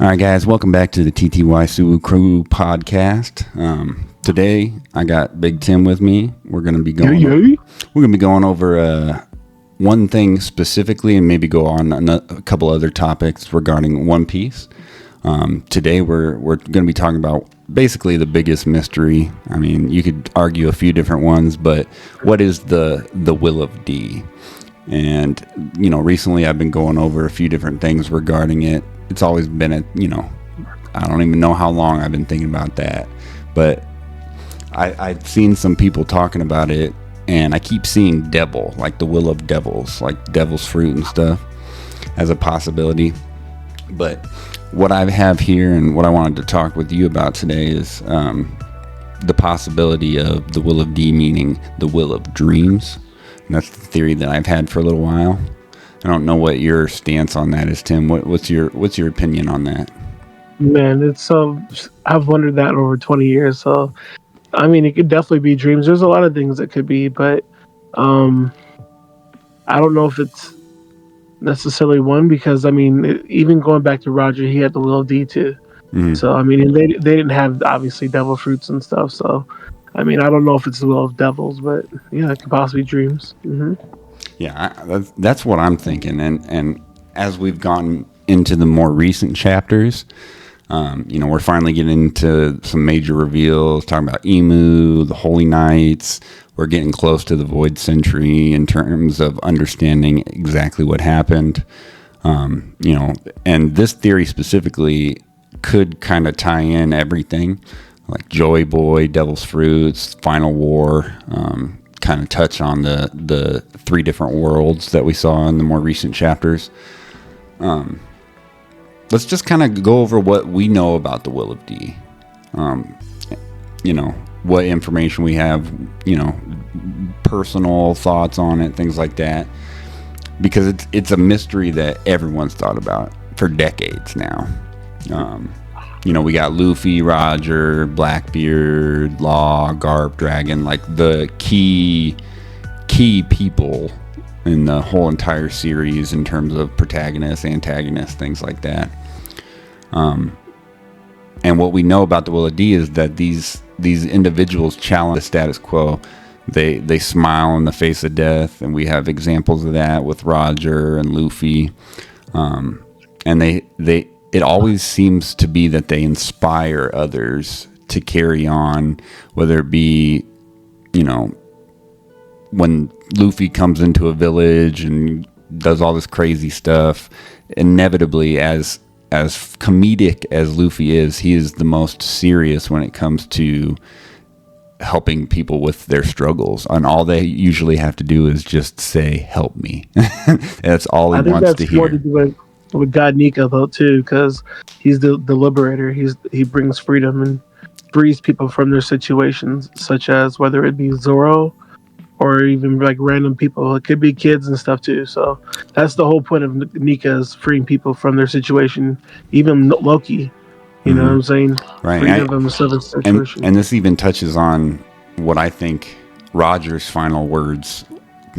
All right, guys, welcome back to the TTYsuwu Crew podcast. Today, I got Big Tim with me. We're going to be going over one thing specifically, and maybe go on a couple other topics regarding One Piece. Today, we're going to be talking about basically the biggest mystery. I mean, you could argue a few different ones, but what is the Will of D? And recently I've been going over a few different things regarding it. It's always been I don't even know how long I've been thinking about that, but I've seen some people talking about it, and I keep seeing devil, like the will of devils, like devil's fruit and stuff, as a possibility. But what I have here and what I wanted to talk with you about today is the possibility of the will of D meaning the will of dreams. And that's the theory that I've had for a little while. I don't know what your stance on that is, Tim. What's your opinion on that? Man, it's I've wondered that over 20 years. So, I mean, it could definitely be dreams. There's a lot of things it could be, but I don't know if it's necessarily one, because I mean, even going back to Roger, he had the will of D too. Mm-hmm. So I mean, they didn't have obviously devil fruits and stuff. So I mean, I don't know if it's the will of devils, but yeah, it could possibly be dreams. Mm-hmm. Yeah, that's what I'm thinking. And as we've gotten into the more recent chapters, we're finally getting into some major reveals, talking about Emu, the Holy Knights. We're getting close to the Void Century in terms of understanding exactly what happened. And this theory specifically could kind of tie in everything, like Joy Boy, Devil's Fruits, Final War, kind of touch on the three different worlds that we saw in the more recent chapters. Let's just kind of go over what we know about the Will of D. What information we have, personal thoughts on it, things like that. Because it's a mystery that everyone's thought about for decades now. We got Luffy, Roger, Blackbeard, Law, Garp, Dragon, like the key people in the whole entire series in terms of protagonists, antagonists, things like that. And what we know about the Will of D is that these individuals challenge the status quo. They smile in the face of death, and we have examples of that with Roger and Luffy. And it always seems to be that they inspire others to carry on, whether it be, when Luffy comes into a village and does all this crazy stuff, inevitably, as comedic as Luffy is, he is the most serious when it comes to helping people with their struggles. And all they usually have to do is just say, "Help me." That's all he wants to hear. More to do with God Nika though too, because he's the liberator. He brings freedom and frees people from their situations, such as whether it be Zoro or even like random people. It could be kids and stuff too. So that's the whole point of Nika, is freeing people from their situation. Even Loki, you know what I'm saying? Right. Freeing them from their situation. And this even touches on what I think Roger's final words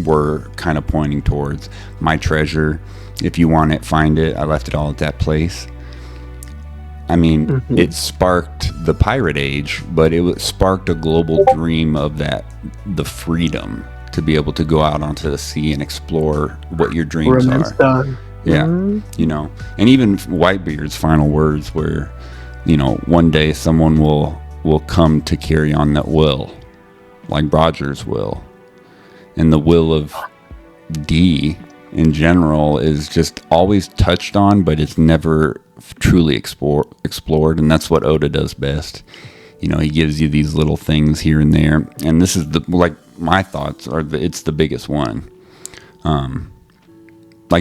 were kind of pointing towards. My treasure. If you want it, find it. I left it all at that place. I mean, It sparked the pirate age, but it sparked a global dream of the freedom to be able to go out onto the sea and explore what your dreams are. Done. Yeah, and even Whitebeard's final words were, one day someone will come to carry on that will, like Roger's will, and the will of D in general is just always touched on, but it's never truly explored, and that's what Oda does best. He gives you these little things here and there, and this is my thoughts are it's the biggest one. Do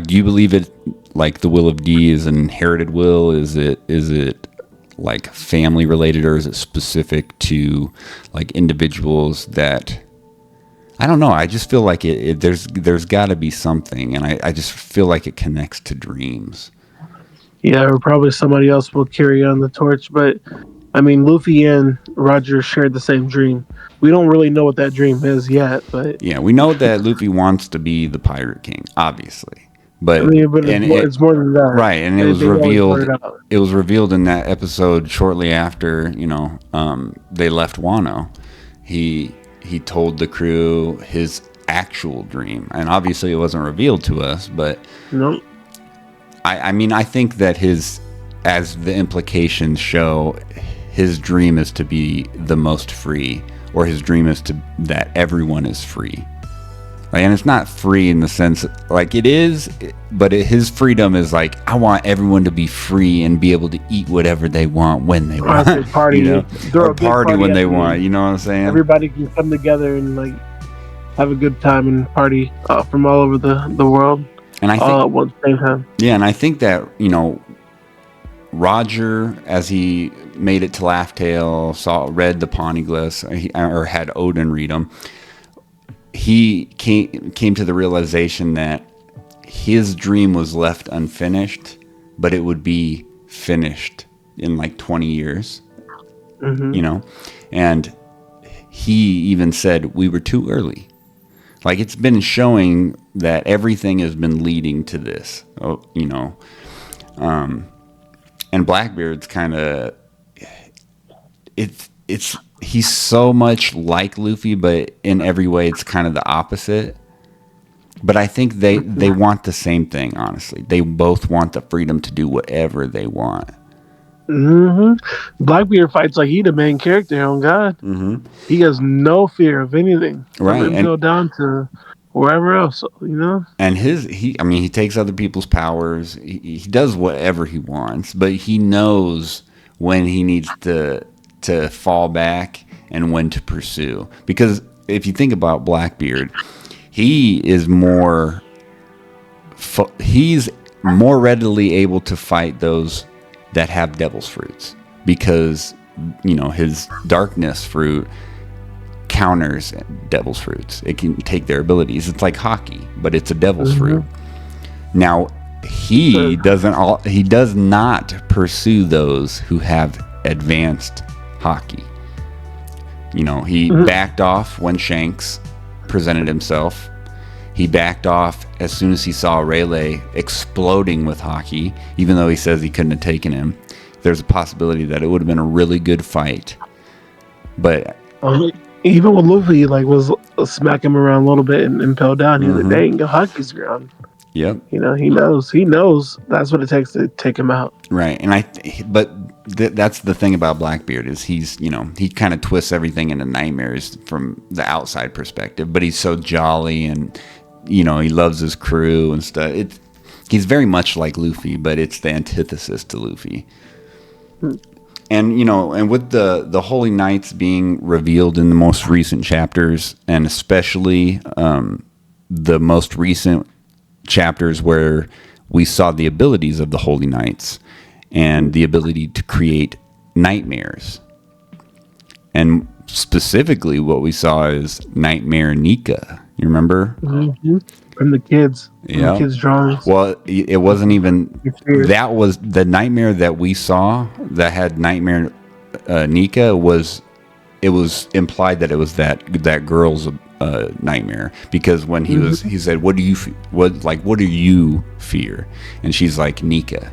you believe it, like the will of D is an inherited will? Is it like family related, or is it specific to like individuals that, I don't know. I just feel like there's got to be something, and I just feel like it connects to dreams. Yeah, or probably somebody else will carry on the torch. But I mean, Luffy and Roger shared the same dream. We don't really know what that dream is yet, but yeah, we know that Luffy wants to be the Pirate King, obviously. But it's more than that, right? And it was revealed. It was revealed in that episode shortly after they left Wano. He told the crew his actual dream, and obviously it wasn't revealed to us. But no, I mean, I think that as the implications show, his dream is to be the most free, or his dream is that everyone is free. And it's not free in the sense, like it is, but his freedom is like, I want everyone to be free and be able to eat whatever they want when they want. Party, or party when they want. You know what I'm saying? Everybody can come together and like have a good time and party from all over the world. And I all at one same time. Yeah, and I think that Roger, as he made it to Laugh Tale, read the Poneglyphs, or had Odin read them. He came to the realization that his dream was left unfinished, but it would be finished in like 20 years. Mm-hmm. And he even said we were too early. Like, it's been showing that everything has been leading to this, and Blackbeard's kind of he's so much like Luffy, but in every way it's kind of the opposite. But I think they want the same thing, honestly. They both want the freedom to do whatever they want. Mm-hmm. Blackbeard fights like he the main character on God. Mm-hmm. He has no fear of anything. Right. And go down to wherever else, And he takes other people's powers. He does whatever he wants, but he knows when he needs to fall back and when to pursue. Because if you think about Blackbeard, he's more readily able to fight those that have devil's fruits, because his darkness fruit counters devil's fruits. It can take their abilities. It's like hockey, but it's a devil's fruit. Now he does not pursue those who have advanced hockey. He backed off when Shanks presented himself. He backed off as soon as he saw Rayleigh exploding with hockey, even though he says he couldn't have taken him. There's a possibility that it would have been a really good fight. But even when Luffy was smacking him around a little bit and fell down, he was like, dang, hockey's ground. Yep. He knows that's what it takes to take him out. Right. And that's the thing about Blackbeard is he kind of twists everything into nightmares from the outside perspective, but he's so jolly and he loves his crew and stuff. He's very much like Luffy, but it's the antithesis to Luffy. And and with the Holy Knights being revealed in the most recent chapters, and especially the most recent chapters where we saw the abilities of the Holy Knights and the ability to create nightmares. And specifically what we saw is Nightmare Nika. You remember? Mm-hmm. From the kids. Yeah. The kids' drawings. Well, it wasn't even... That was the nightmare that we saw that had Nightmare Nika it was implied that it was that girl's nightmare, because when he said, what do you fear? And she's like, Nika.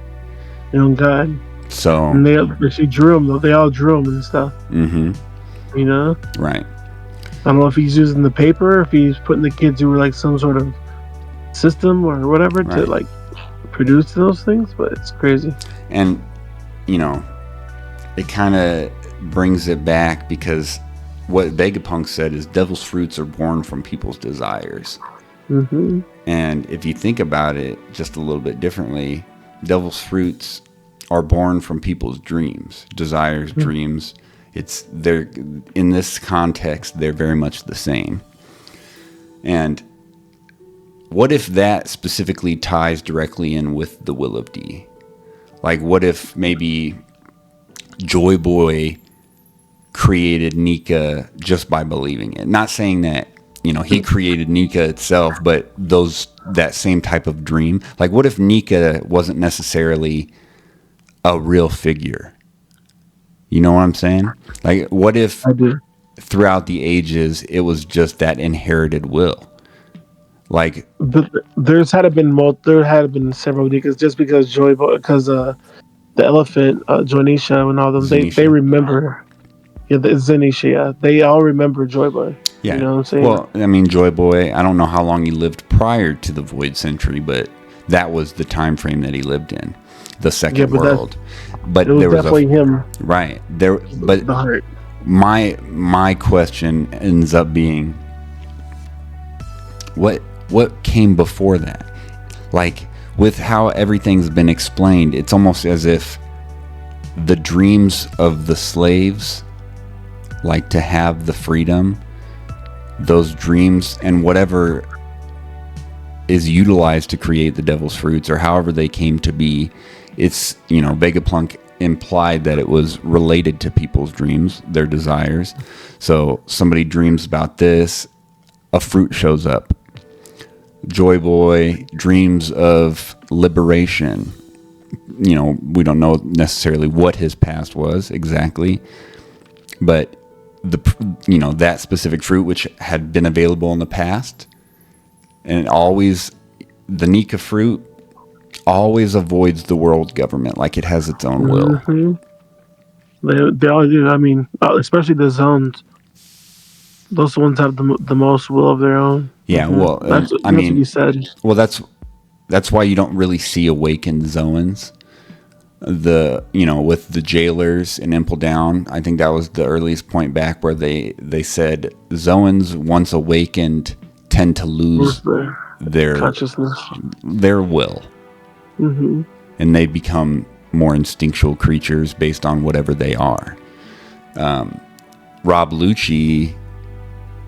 Oh God. So and she drew them though. They all drew them and stuff. Right. I don't know if he's using the paper, or if he's putting the kids who were some sort of system or whatever to produce those things, but it's crazy. And it kind of brings it back, because what Vegapunk said is devil's fruits are born from people's desires. And if you think about it just a little bit differently, devil's fruits are born from people's dreams, desires, dreams. They're in this context, they're very much the same. And what if that specifically ties directly in with the Will of D? What if maybe Joy Boy created Nika just by believing it? Not saying that he created Nika itself, but that same type of dream. What if Nika wasn't necessarily a real figure? You know what I'm saying? What if throughout the ages it was just that inherited will? Like, There had been several because Joy, because the elephant, Joynisha and all them, they Zanisha. remember. Yeah, the Zanisha, yeah. They all remember Joy Boy. Yeah. You know what I'm saying? Well, I mean, Joy Boy, I don't know how long he lived prior to the Void Century, but that was the time frame that he lived in, the second world. But it was there was definitely him. Right. There, but the heart. My question ends up being, what came before that? Like, with how everything's been explained, it's almost as if the dreams of the slaves, like to have the freedom, those dreams and whatever is utilized to create the devil's fruits, or however they came to be, it's, Vegapunk implied that it was related to people's dreams, their desires. So somebody dreams about this, a fruit shows up. Joy Boy dreams of liberation. We don't know necessarily what his past was exactly, but that specific fruit which had been available in the past, and always the Nika fruit always avoids the world government, like it has its own will. They all do. I mean, especially the zones. Those ones have the most will of their own. Yeah, well, that's what you said. Well, that's why you don't really see awakened Zoans. With the jailers in Impel Down, I think that was the earliest point back where they said Zoans once awakened tend to lose their consciousness, their will, and they become more instinctual creatures based on whatever they are. Rob Lucci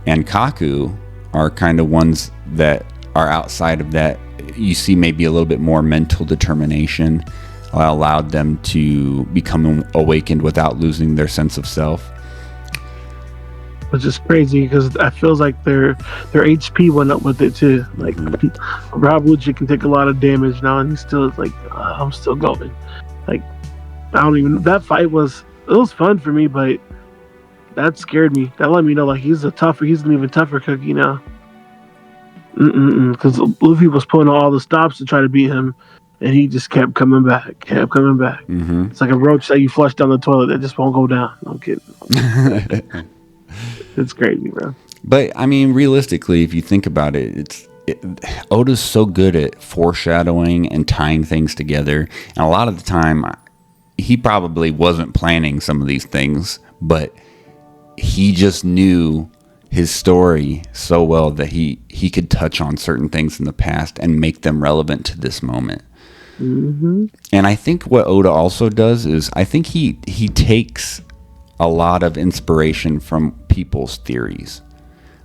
and Kaku are kind of ones that are outside of that. You see maybe a little bit more mental determination allowed them to become awakened without losing their sense of self. Which is crazy because I feels like their HP went up with it too. Like Rob Lucci can take a lot of damage now, and he's still like, I'm still going. Like, I don't even. That fight was fun for me, but that scared me. That let me know like he's an even tougher cookie now. Because Luffy was pulling all the stops to try to beat him, and he just kept coming back. It's like a roach that you flush down the toilet that just won't go down. I'm kidding. It's crazy, bro. But I mean, realistically, if you think about it, Oda's so good at foreshadowing and tying things together, and a lot of the time, he probably wasn't planning some of these things, but he just knew his story so well that he could touch on certain things in the past and make them relevant to this moment. And I think what Oda also does is, I think he takes a lot of inspiration from people's theories.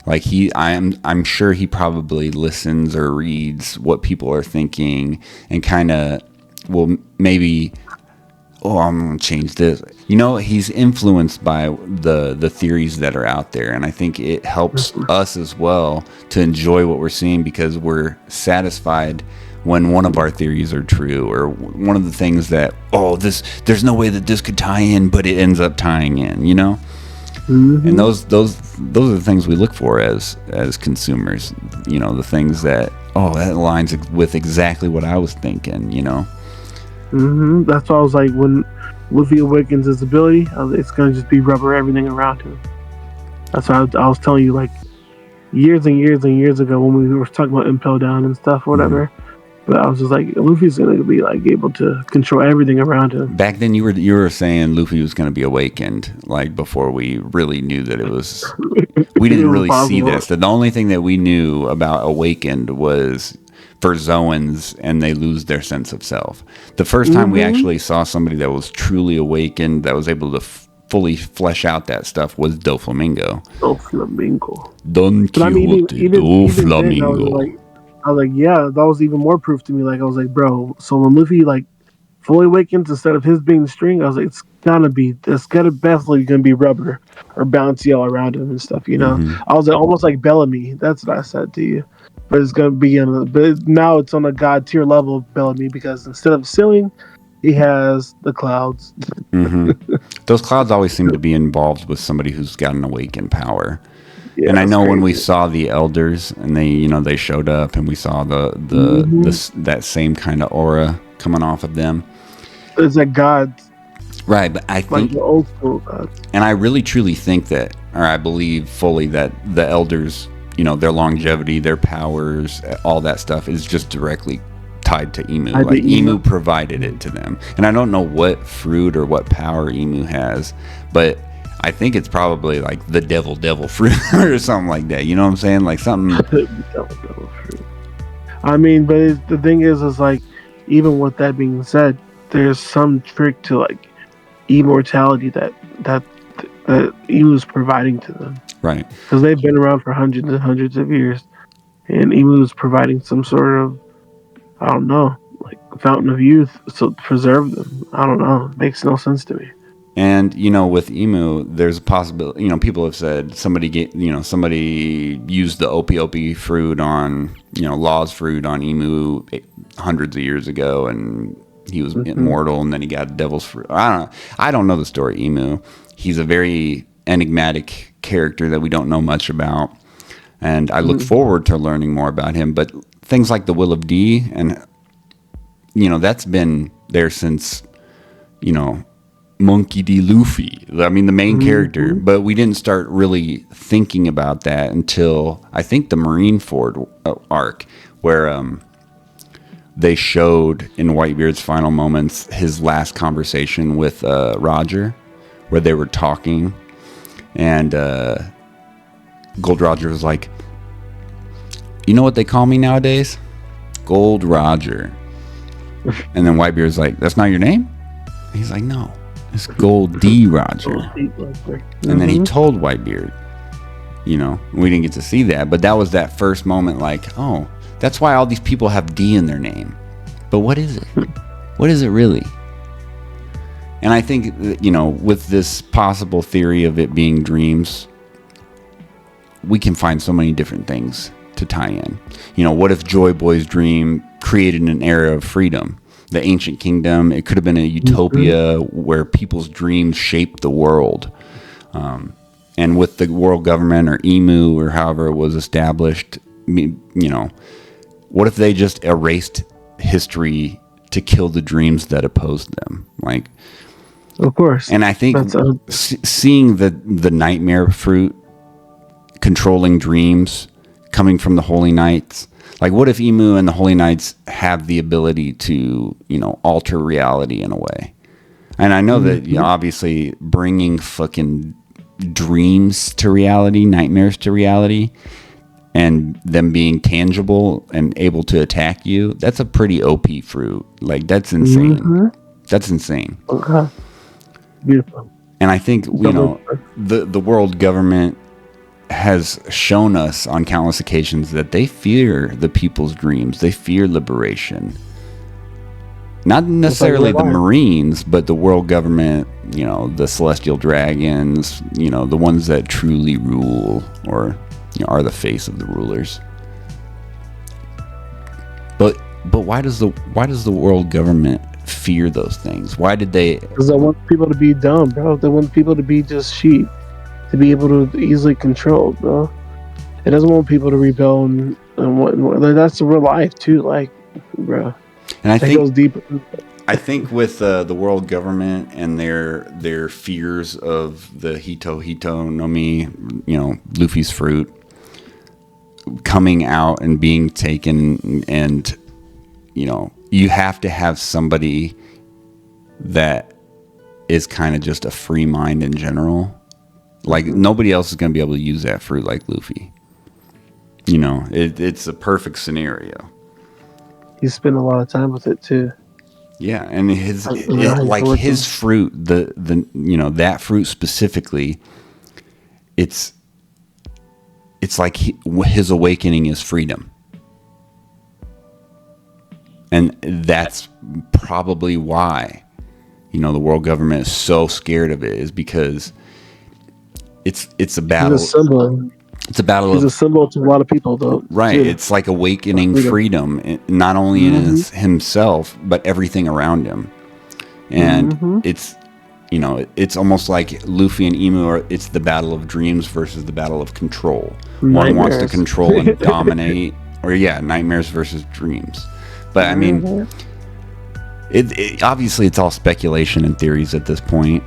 Like I'm sure he probably listens or reads what people are thinking and kind of maybe, I'm going to change this. He's influenced by the theories that are out there. And I think it helps us as well to enjoy what we're seeing, because we're satisfied when one of our theories are true, or one of the things that, there's no way that this could tie in, but it ends up tying in, And those are the things we look for as consumers, the things that, that aligns with exactly what I was thinking, That's why I was like, when Luffy awakens his ability, it's going to just be rubber everything around him. That's why I was telling you, like, years and years and years ago when we were talking about Impel Down and stuff or whatever. But I was just like, Luffy's going to be like able to control everything around him. Back then, you were saying Luffy was going to be awakened, like before we really knew that it was. We didn't really see this. The only thing that we knew about awakened was for Zoans, and they lose their sense of self. The first time we actually saw somebody that was truly awakened, that was able to fully flesh out that stuff, was Doflamingo. Don Quixote, Doflamingo. I was like, yeah, that was even more proof to me. Like, I was like, bro, so when Luffy like fully awakens, instead of his being string, I was like, it's gotta definitely gonna be rubber or bouncy all around him and stuff, I was like, almost like Bellamy. That's what I said to you. But it's gonna be now it's on a god tier level of Bellamy, because instead of ceiling, he has the clouds. Those clouds always seem to be involved with somebody who's got an awakened power. Yeah, And I know when we crazy. saw the elders and they showed up and we saw that same kind of aura coming off of them. It's like gods, Right, but I like think, the old school gods. and I really truly think that, or I believe fully that the elders, their longevity, their powers, all that stuff is just directly tied to Emu. I Like think Emu provided it to them. And I don't know what fruit or what power Emu has, but I think it's probably like the devil fruit or something like that. You know what I'm saying? Like something. I mean, but the thing is like, even with that being said, there's some trick to like immortality that Emu's providing to them. Right. Because they've been around for hundreds and hundreds of years, and Emu's providing some sort of, I don't know, like fountain of youth to preserve them. I don't know. It makes no sense to me. And with Emu, there's a possibility. People have said somebody used the Opie fruit on Law's fruit on Emu hundreds of years ago, and he was immortal, and then he got devil's fruit. I don't know the story. Emu. He's a very enigmatic character that we don't know much about, and I look forward to learning more about him. But things like the Will of D, and that's been there since Monkey D. Luffy. I mean, the main character. But we didn't start really thinking about that until, I think, the Marineford arc, where they showed in Whitebeard's final moments his last conversation with Roger, where they were talking. And Gold Roger was like, you know what they call me nowadays? Gold Roger. And then Whitebeard's like, that's not your name? And he's like, no. It's Gold D. Roger. And then he told Whitebeard. We didn't get to see that, but that was that first moment like, oh, that's why all these people have D in their name. But what is it? What is it really? And I think, with this possible theory of it being dreams, we can find so many different things to tie in. What if Joy Boy's dream created an era of freedom? The ancient kingdom, it could have been a utopia where people's dreams shaped the world. And with the world government or Emu or however it was established, what if they just erased history to kill the dreams that opposed them? Like, of course. And I think seeing the nightmare fruit controlling dreams coming from the Holy Knights. Like, what if Emu and the Holy Knights have the ability to, alter reality in a way? And I know that, obviously, bringing fucking dreams to reality, nightmares to reality, and them being tangible and able to attack you, that's a pretty OP fruit. Like, that's insane. That's insane. Okay. Beautiful. And I think, the world government has shown us on countless occasions that they fear the people's dreams. They fear liberation. Not necessarily the Marines, but the world government, the celestial dragons, the ones that truly rule or are the face of the rulers. But why does the world government fear those things? Why did they? Because they want people to be dumb, bro. They want people to be just sheep, to be able to easily control, bro. It doesn't want people to rebel and that's the real life too, like, bro. And I think it goes deeper. I think with the world government and their fears of the Hito no Mi, Luffy's fruit coming out and being taken, and you have to have somebody that is kind of just a free mind in general. Like, nobody else is going to be able to use that fruit like Luffy. It's a perfect scenario. He spent a lot of time with it too. Yeah, and his fruit, that fruit specifically, it's like his awakening is freedom. And that's probably why, the world government is so scared of it, is because it's a battle. He's a symbol. It's a battle. He's a symbol to a lot of people, though. Right. Too. It's like awakening freedom, not only in himself, but everything around him. And you know, it's almost like Luffy and Emu it's the battle of dreams versus the battle of control. Nightmares. One wants to control and dominate, or nightmares versus dreams. But I mean, it obviously it's all speculation and theories at this point.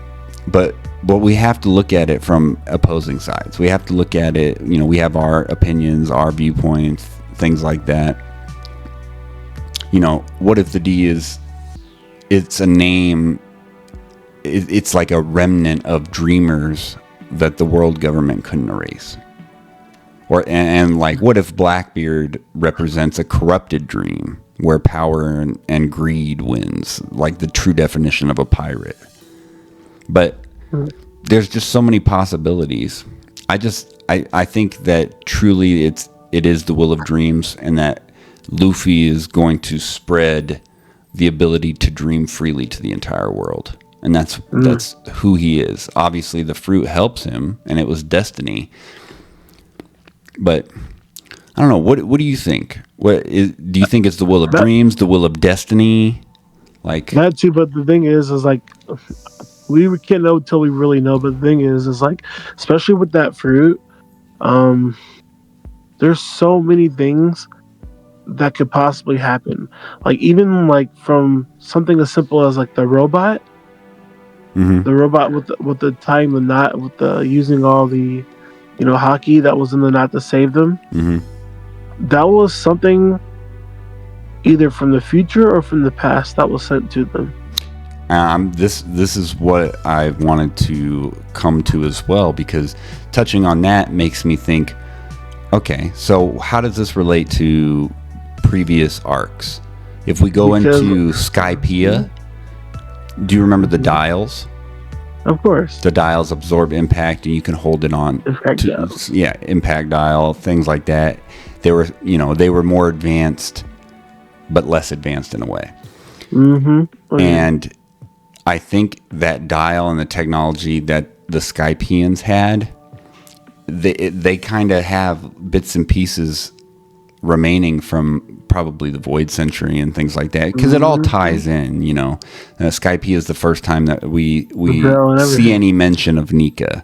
But we have to look at it from opposing sides. We have to look at it, you know, we have our opinions, our viewpoints, things like that. You know, what if the D it's a name, it's like a remnant of dreamers that the world government couldn't erase? Or and like, what if Blackbeard represents a corrupted dream where power and greed wins, like the true definition of a pirate? But there's just so many possibilities. I think that truly it is the will of dreams, and that Luffy is going to spread the ability to dream freely to the entire world. And that's who he is. Obviously the fruit helps him, and it was destiny. But I don't know, what do you think? Do you think it's the will of dreams, the will of destiny? Like that too, but the thing is like, we can't know until we really know. But the thing is like, especially with that fruit, there's so many things that could possibly happen. Like even like from something as simple as like the robot, the robot with the tying the knot, with the using all the, you know, hockey that was in the knot to save them. That was something either from the future or from the past that was sent to them. This is what I wanted to come to as well, because touching on that makes me think, okay, so how does this relate to previous arcs? If we go into Skypiea, do you remember the dials? Of course. The dials absorb impact, and you can hold it on. Impact dial, things like that. They were more advanced, but less advanced in a way. And I think that dial and the technology that the Skypians had, they kind of have bits and pieces remaining from probably the Void Century and things like that, because it all ties in, you know. Skypiea is the first time that we see any mention of Nika.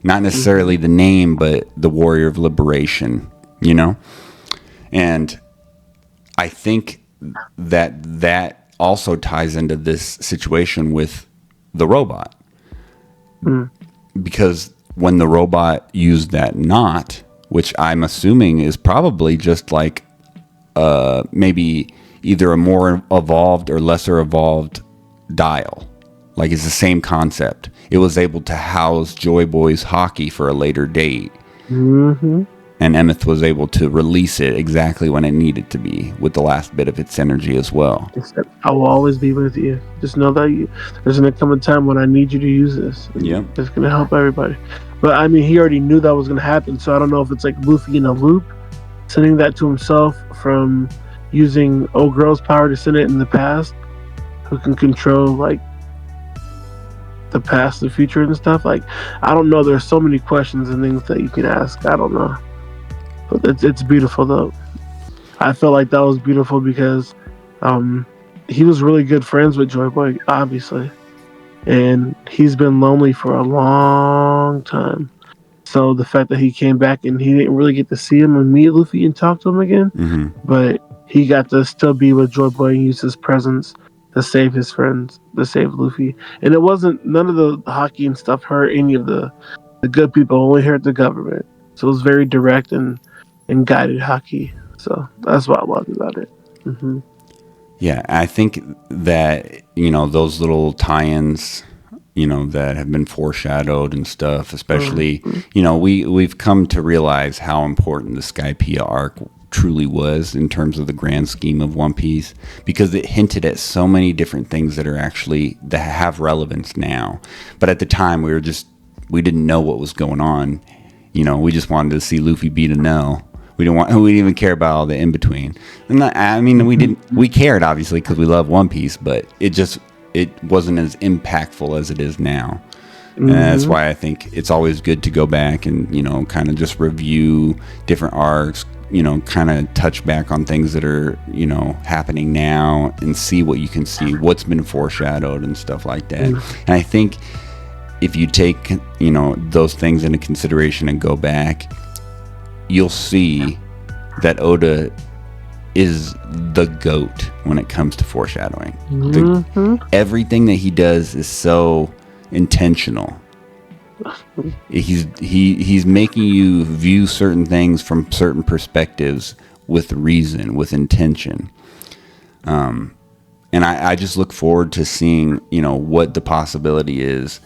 Not necessarily the name, but the Warrior of Liberation, you know? And I think that also ties into this situation with the robot. Because when the robot used that knot, which I'm assuming is probably just like maybe either a more evolved or lesser evolved dial. Like it's the same concept. It was able to house Joy Boy's hockey for a later date. And Emeth was able to release it exactly when it needed to be, with the last bit of its energy as well. I will always be with you. Just know that there's going to come a time when I need you to use this. Yep. It's going to help everybody. But I mean, he already knew that was going to happen, so I don't know if it's like Luffy in a loop, sending that to himself from using Old Girl's power to send it in the past, who can control like the past, the future, and stuff. Like, I don't know. There's so many questions and things that you can ask. I don't know. But it's beautiful though. I felt like that was beautiful because he was really good friends with Joy Boy, obviously, and he's been lonely for a long time. So the fact that he came back and he didn't really get to see him and meet Luffy and talk to him again, but he got to still be with Joy Boy and use his presence to save his friends, to save Luffy. And it wasn't, none of the hockey and stuff hurt any of the good people, only hurt the government. So it was very direct and guided hockey. So that's what I loved about it. Yeah, I think that, you know, those little tie-ins, you know, that have been foreshadowed and stuff, especially, you know, we've come to realize how important the Skypiea arc truly was in terms of the grand scheme of One Piece, because it hinted at so many different things that have relevance now. But at the time, we didn't know what was going on. You know, we just wanted to see Luffy beat a Nell. We didn't even care about all the in between. We cared obviously because we love One Piece, but it wasn't as impactful as it is now. And that's why I think it's always good to go back and, you know, kind of just review different arcs, kind of touch back on things that are, happening now and see what you can see, what's been foreshadowed and stuff like that. And I think if you take, those things into consideration and go back, you'll see that Oda is the GOAT when it comes to foreshadowing. Everything that he does is so intentional. He's making you view certain things from certain perspectives with reason, with intention. And I just look forward to seeing, what the possibility is.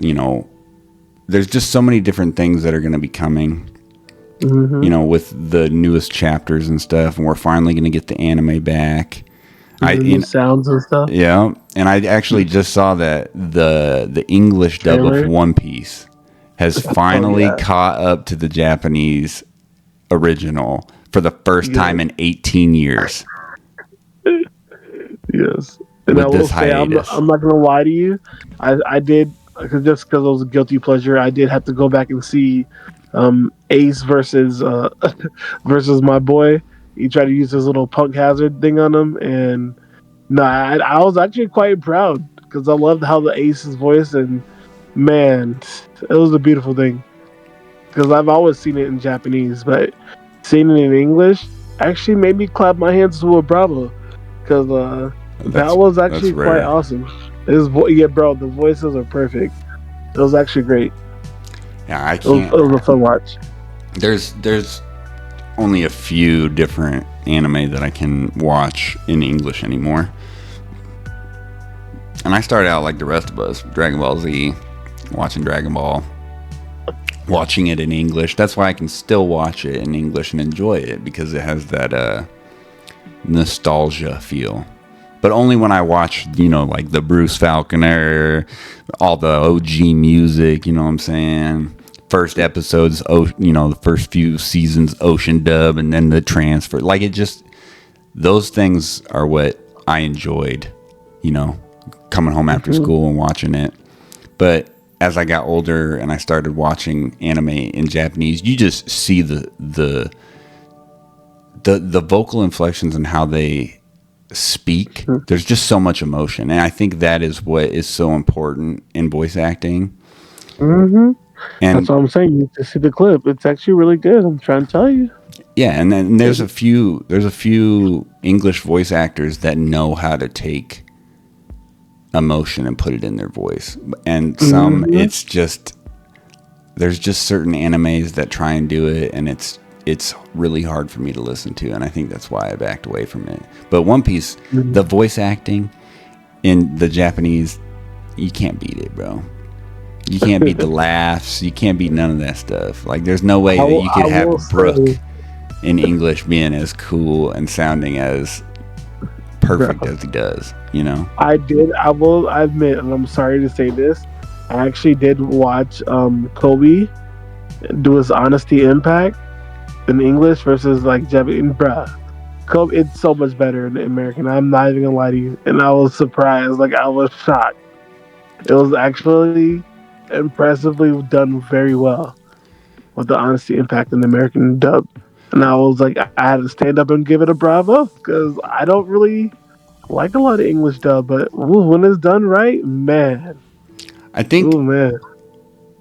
There's just so many different things that are going to be coming, with the newest chapters and stuff. And we're finally going to get the anime back. Sounds and stuff. Yeah, and I actually just saw that the English dub of One Piece has finally caught up to the Japanese original for the first time in 18 years. Yes, and I will say, I'm not gonna lie to you. I did, because it was a guilty pleasure. I did have to go back and see Ace versus versus my boy. He tried to use his little punk hazard thing on him, and I was actually quite proud because I loved how the Ace's voice, and man, it was a beautiful thing. Because I've always seen it in Japanese, but seeing it in English actually made me clap my hands to a bravo, because that was actually quite awesome. Bro, the voices are perfect. It was actually great. Yeah, I can't. It was a fun watch. There's only a few different anime that I can watch in English anymore. And I started out like the rest of us, Dragon Ball Z, watching Dragon Ball, watching it in English. That's why I can still watch it in English and enjoy it, because it has that nostalgia feel. But only when I watch, like the Bruce Falconer, all the OG music, you know what I'm saying? First episodes, the first few seasons, Ocean dub, and then the transfer. Like, those things are what I enjoyed, coming home after school and watching it. But as I got older and I started watching anime in Japanese, you just see the vocal inflections and how they speak. There's just so much emotion, and I think that is what is so important in voice acting. And that's what I'm saying. You need to see the clip. It's actually really good. I'm trying to tell you. Yeah, and then there's a few English voice actors that know how to take emotion and put it in their voice. And some it's just, there's just certain animes that try and do it, and it's really hard for me to listen to, and I think that's why I backed away from it. But One Piece, the voice acting in the Japanese, you can't beat it, bro. You can't beat the laughs. You can't beat none of that stuff. Like, there's no way that you could have Brooke in English being as cool and sounding as perfect as he does, I will admit, and I'm sorry to say this, I actually did watch Kobe do his Honesty Impact in English versus like Japanese. Bruh, Kobe, it's so much better in the American. I'm not even gonna lie to you. And I was surprised. Like, I was shocked. It was actually impressively done very well with the Honesty Impact in the American dub. And I was like, I had to stand up and give it a bravo, because I don't really like a lot of English dub, but when it's done right, man. I think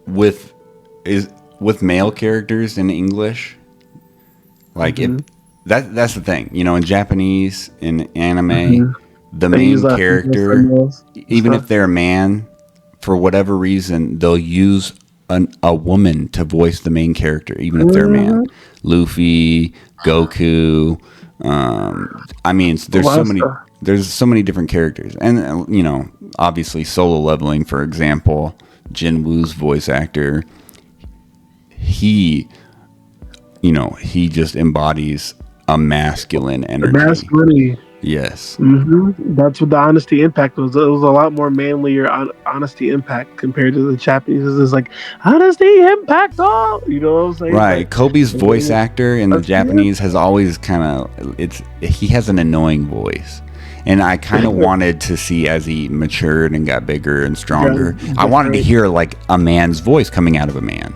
with male characters in English, like that's the thing, in Japanese, in anime, the main character, even if they're a man, for whatever reason, they'll use a woman to voice the main character, even if they're a man. Luffy, Goku. There's so many different characters, and obviously Solo Leveling, for example, Jin Woo's voice actor, he just embodies a masculine energy. Masculinity. Yes. That's what the Honesty Impact was. It was a lot more manlier Honesty Impact compared to the Japanese. It's like, Honesty Impact, all, you know what I'm saying? Right. Like, Kobe's voice actor in the Japanese has always he has an annoying voice. And I kind of wanted to see, as he matured and got bigger and stronger, I wanted to hear like a man's voice coming out of a man.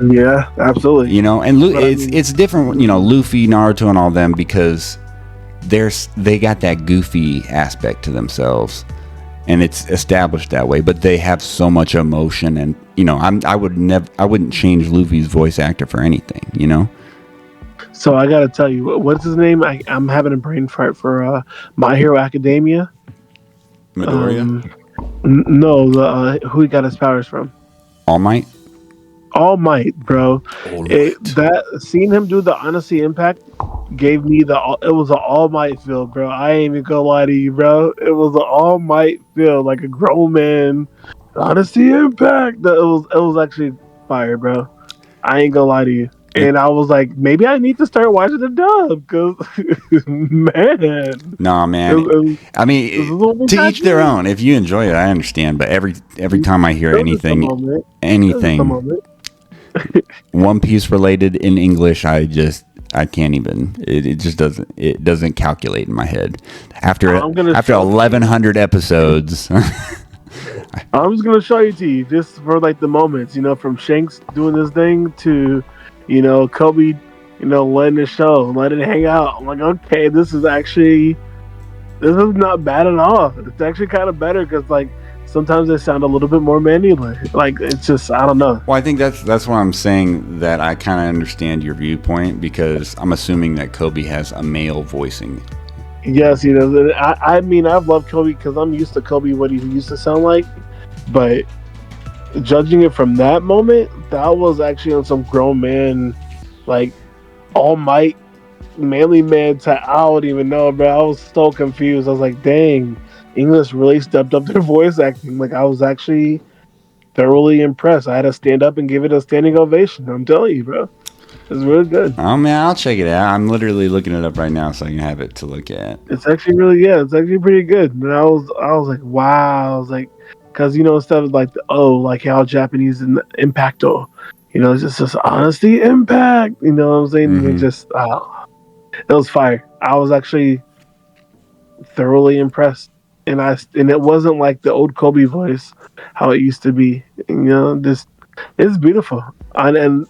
Yeah, absolutely. You know, and it's different. You know, Luffy, Naruto, and all them because they got that goofy aspect to themselves, and it's established that way. But they have so much emotion, and you know, I wouldn't change Luffy's voice actor for anything. You know. So I gotta tell you, what's his name? I'm having a brain fart for My Hero Academia. Midoriya. No, the who he got his powers from? All Might. All Might, bro. All Might. That seeing him do the Honesty Impact gave me it was an All Might feel, bro. I ain't even gonna lie to you, bro. It was an All Might feel, like a grown man. Honesty Impact. It was actually fire, bro. I ain't gonna lie to you. And I was like, maybe I need to start watching the dub because, man. No, man. I mean, to each their own. If you enjoy it, I understand. But every time I hear anything, One Piece related in English, I can't even. It just doesn't calculate in my head. After 1,100 episodes. I'm just gonna show you to you just for like the moments, you know, from Shanks doing this thing to, you know, Kobe, you know, letting it show, letting it hang out. I'm like, okay, this is not bad at all. It's actually kind of better because like sometimes they sound a little bit more manual. Like it's just, I don't know. Well, I think that's why I'm saying that I kind of understand your viewpoint because I'm assuming that Kobe has a male voicing. Yes, he does. I mean, I've loved Kobe because I'm used to Kobe what he used to sound like, but judging it from that moment, that was actually on some grown man, like All Might, manly man type. I don't even know, bro. I was so confused. I was like, dang, English really stepped up their voice acting. Like I was actually thoroughly impressed. I had to stand up and give it a standing ovation. I'm telling you, bro. It's really good. Oh man, I'll check it out. I'm literally looking it up right now so I can have it to look at. It's actually it's actually pretty good. And I was like, wow. I was like, because you know, instead of like like how Japanese in impacto, you know, it's just this honesty impact. You know what I'm saying? Mm-hmm. It just it was fire. I was actually thoroughly impressed, and it wasn't like the old Kobe voice, how it used to be. You know, this it's beautiful, and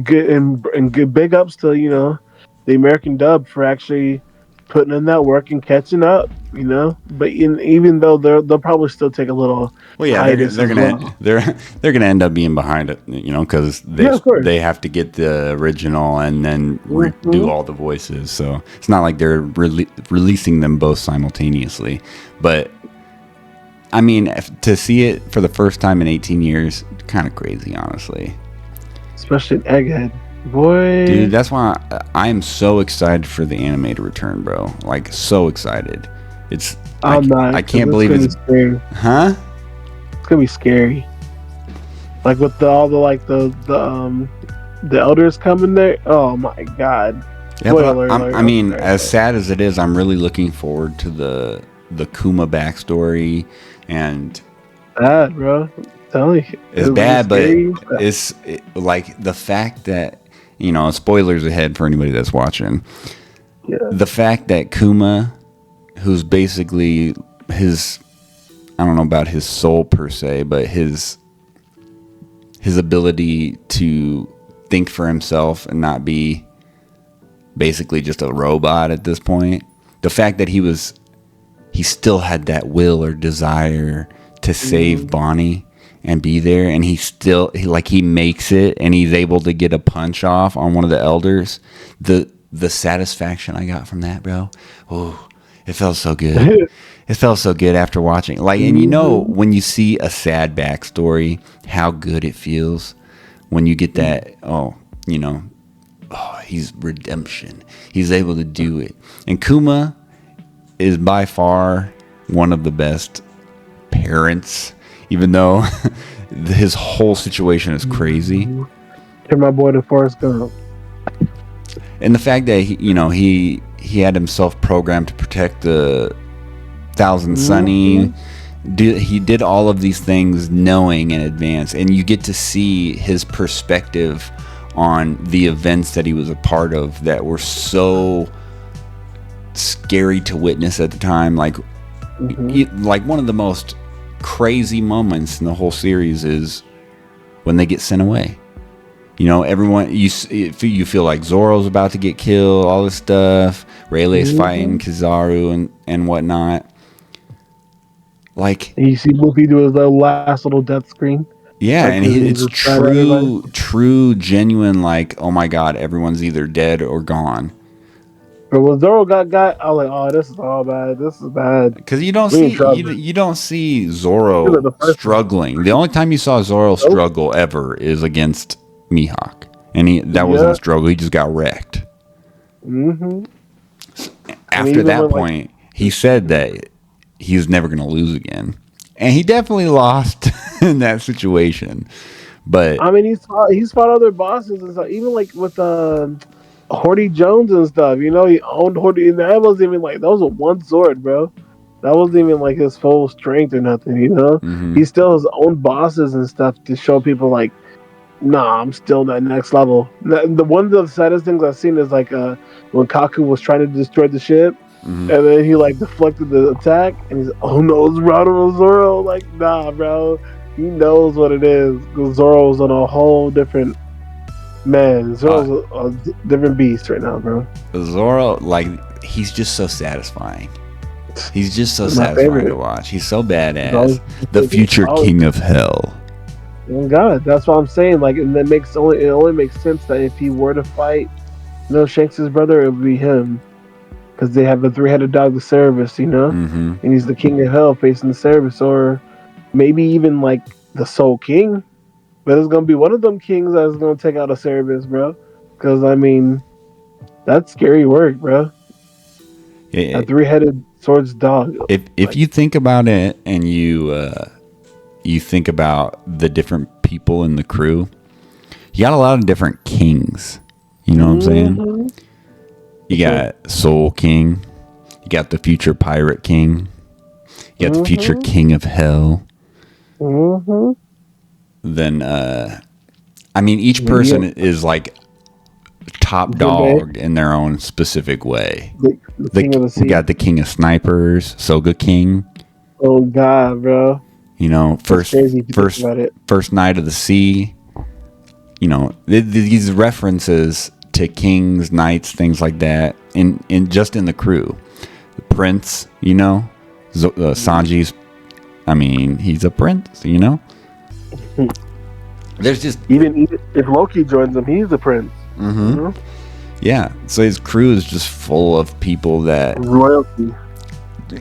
good and good big ups to, you know, the American dub for actually putting in that work and catching up, you know. But even though they'll probably still take a little. Well, yeah, they're gonna end up being behind it, you know, because they have to get the original and then do all the voices. So it's not like they're releasing them both simultaneously. But I mean, to see it for the first time in 18 years, kind of crazy, honestly. Especially in Egghead. Boy. Dude, that's why I am so excited for the anime to return, bro. Like, so excited. I can't believe it's... Huh? It's gonna be scary. Like, with all the elders coming there. Oh, my God. Yeah, I mean, as sad as it is, I'm really looking forward to the Kuma backstory and... Bad, bro. It's bad, but it's like the fact that, you know, spoilers ahead for anybody that's watching. Yeah. The fact that Kuma, who's basically I don't know about his soul per se, but his ability to think for himself and not be basically just a robot at this point. The fact that he still had that will or desire to save Bonnie and be there, and he makes it, and he's able to get a punch off on one of the elders. The satisfaction I got from that, bro. Oh, it felt so good. It felt so good after watching. Like, and you know, when you see a sad backstory, how good it feels when you get that. Oh, you know, he's redemption. He's able to do it, and Kuma is by far one of the best parents. Even though his whole situation is crazy. Hear my boy, the Forrest Gump. And the fact that he had himself programmed to protect the Thousand Sunny. He did all of these things knowing in advance, and you get to see his perspective on the events that he was a part of that were so scary to witness at the time. Like one of the most crazy moments in the whole series is when they get sent away. You know, everyone, you feel like Zoro's about to get killed, all this stuff. Rayleigh's fighting Kizaru and whatnot. Like, and you see Luffy do his last little death screen. Yeah, like, and it's true, genuine, like, oh my god, everyone's either dead or gone. But when Zoro got, I was like, oh, this is all bad. This is bad. Because you don't see Zoro struggling. The only time you saw Zoro struggle ever is against Mihawk, and that wasn't a struggle. He just got wrecked. After that point, he said that he's never going to lose again, and he definitely lost in that situation. But I mean, he's fought other bosses and stuff. Even like with Horty Jones and stuff. You know, he owned Horty, and that wasn't even like, that was a one sword, bro. That wasn't even like his full strength or nothing. You know, he still has own bosses and stuff to show people like, nah, I'm still that next level. The one of the saddest things I've seen is like when Kaku was trying to destroy the ship. And then he like deflected the attack, and he's, oh no, it's Ronald Zoro. Like, nah, bro, he knows what it is. Because Zoro's on a whole different Zoro's a different beast right now, bro. Zoro, like, he's just so satisfying. He's just so satisfying to watch. He's so badass. The future king of hell. Oh God, that's what I'm saying. Like, and that it only makes sense that if he were to fight, Shanks' brother, it would be him. Because they have a three-headed dog, the Cerberus, you know? And he's the king of hell facing the Cerberus. Or maybe even, like, the Soul King. But it's going to be one of them kings that's going to take out a Cerberus, bro. Because, I mean, that's scary work, bro. A three-headed swords dog. If you think about it and you think about the different people in the crew, you got a lot of different kings. You know what I'm saying? You got Soul King. You got the future Pirate King. You got the future King of Hell. Then, I mean, each person is like top dog in their own specific way. We got the King of Snipers, Soga King. Oh God, bro! You know, first Knight of the Sea. You know, these references to kings, knights, things like that, in just in the crew. The prince, you know, Sanji's. I mean, he's a prince, you know. There's just even if Loki joins him, he's the prince. Yeah, so his crew is just full of people that royalty.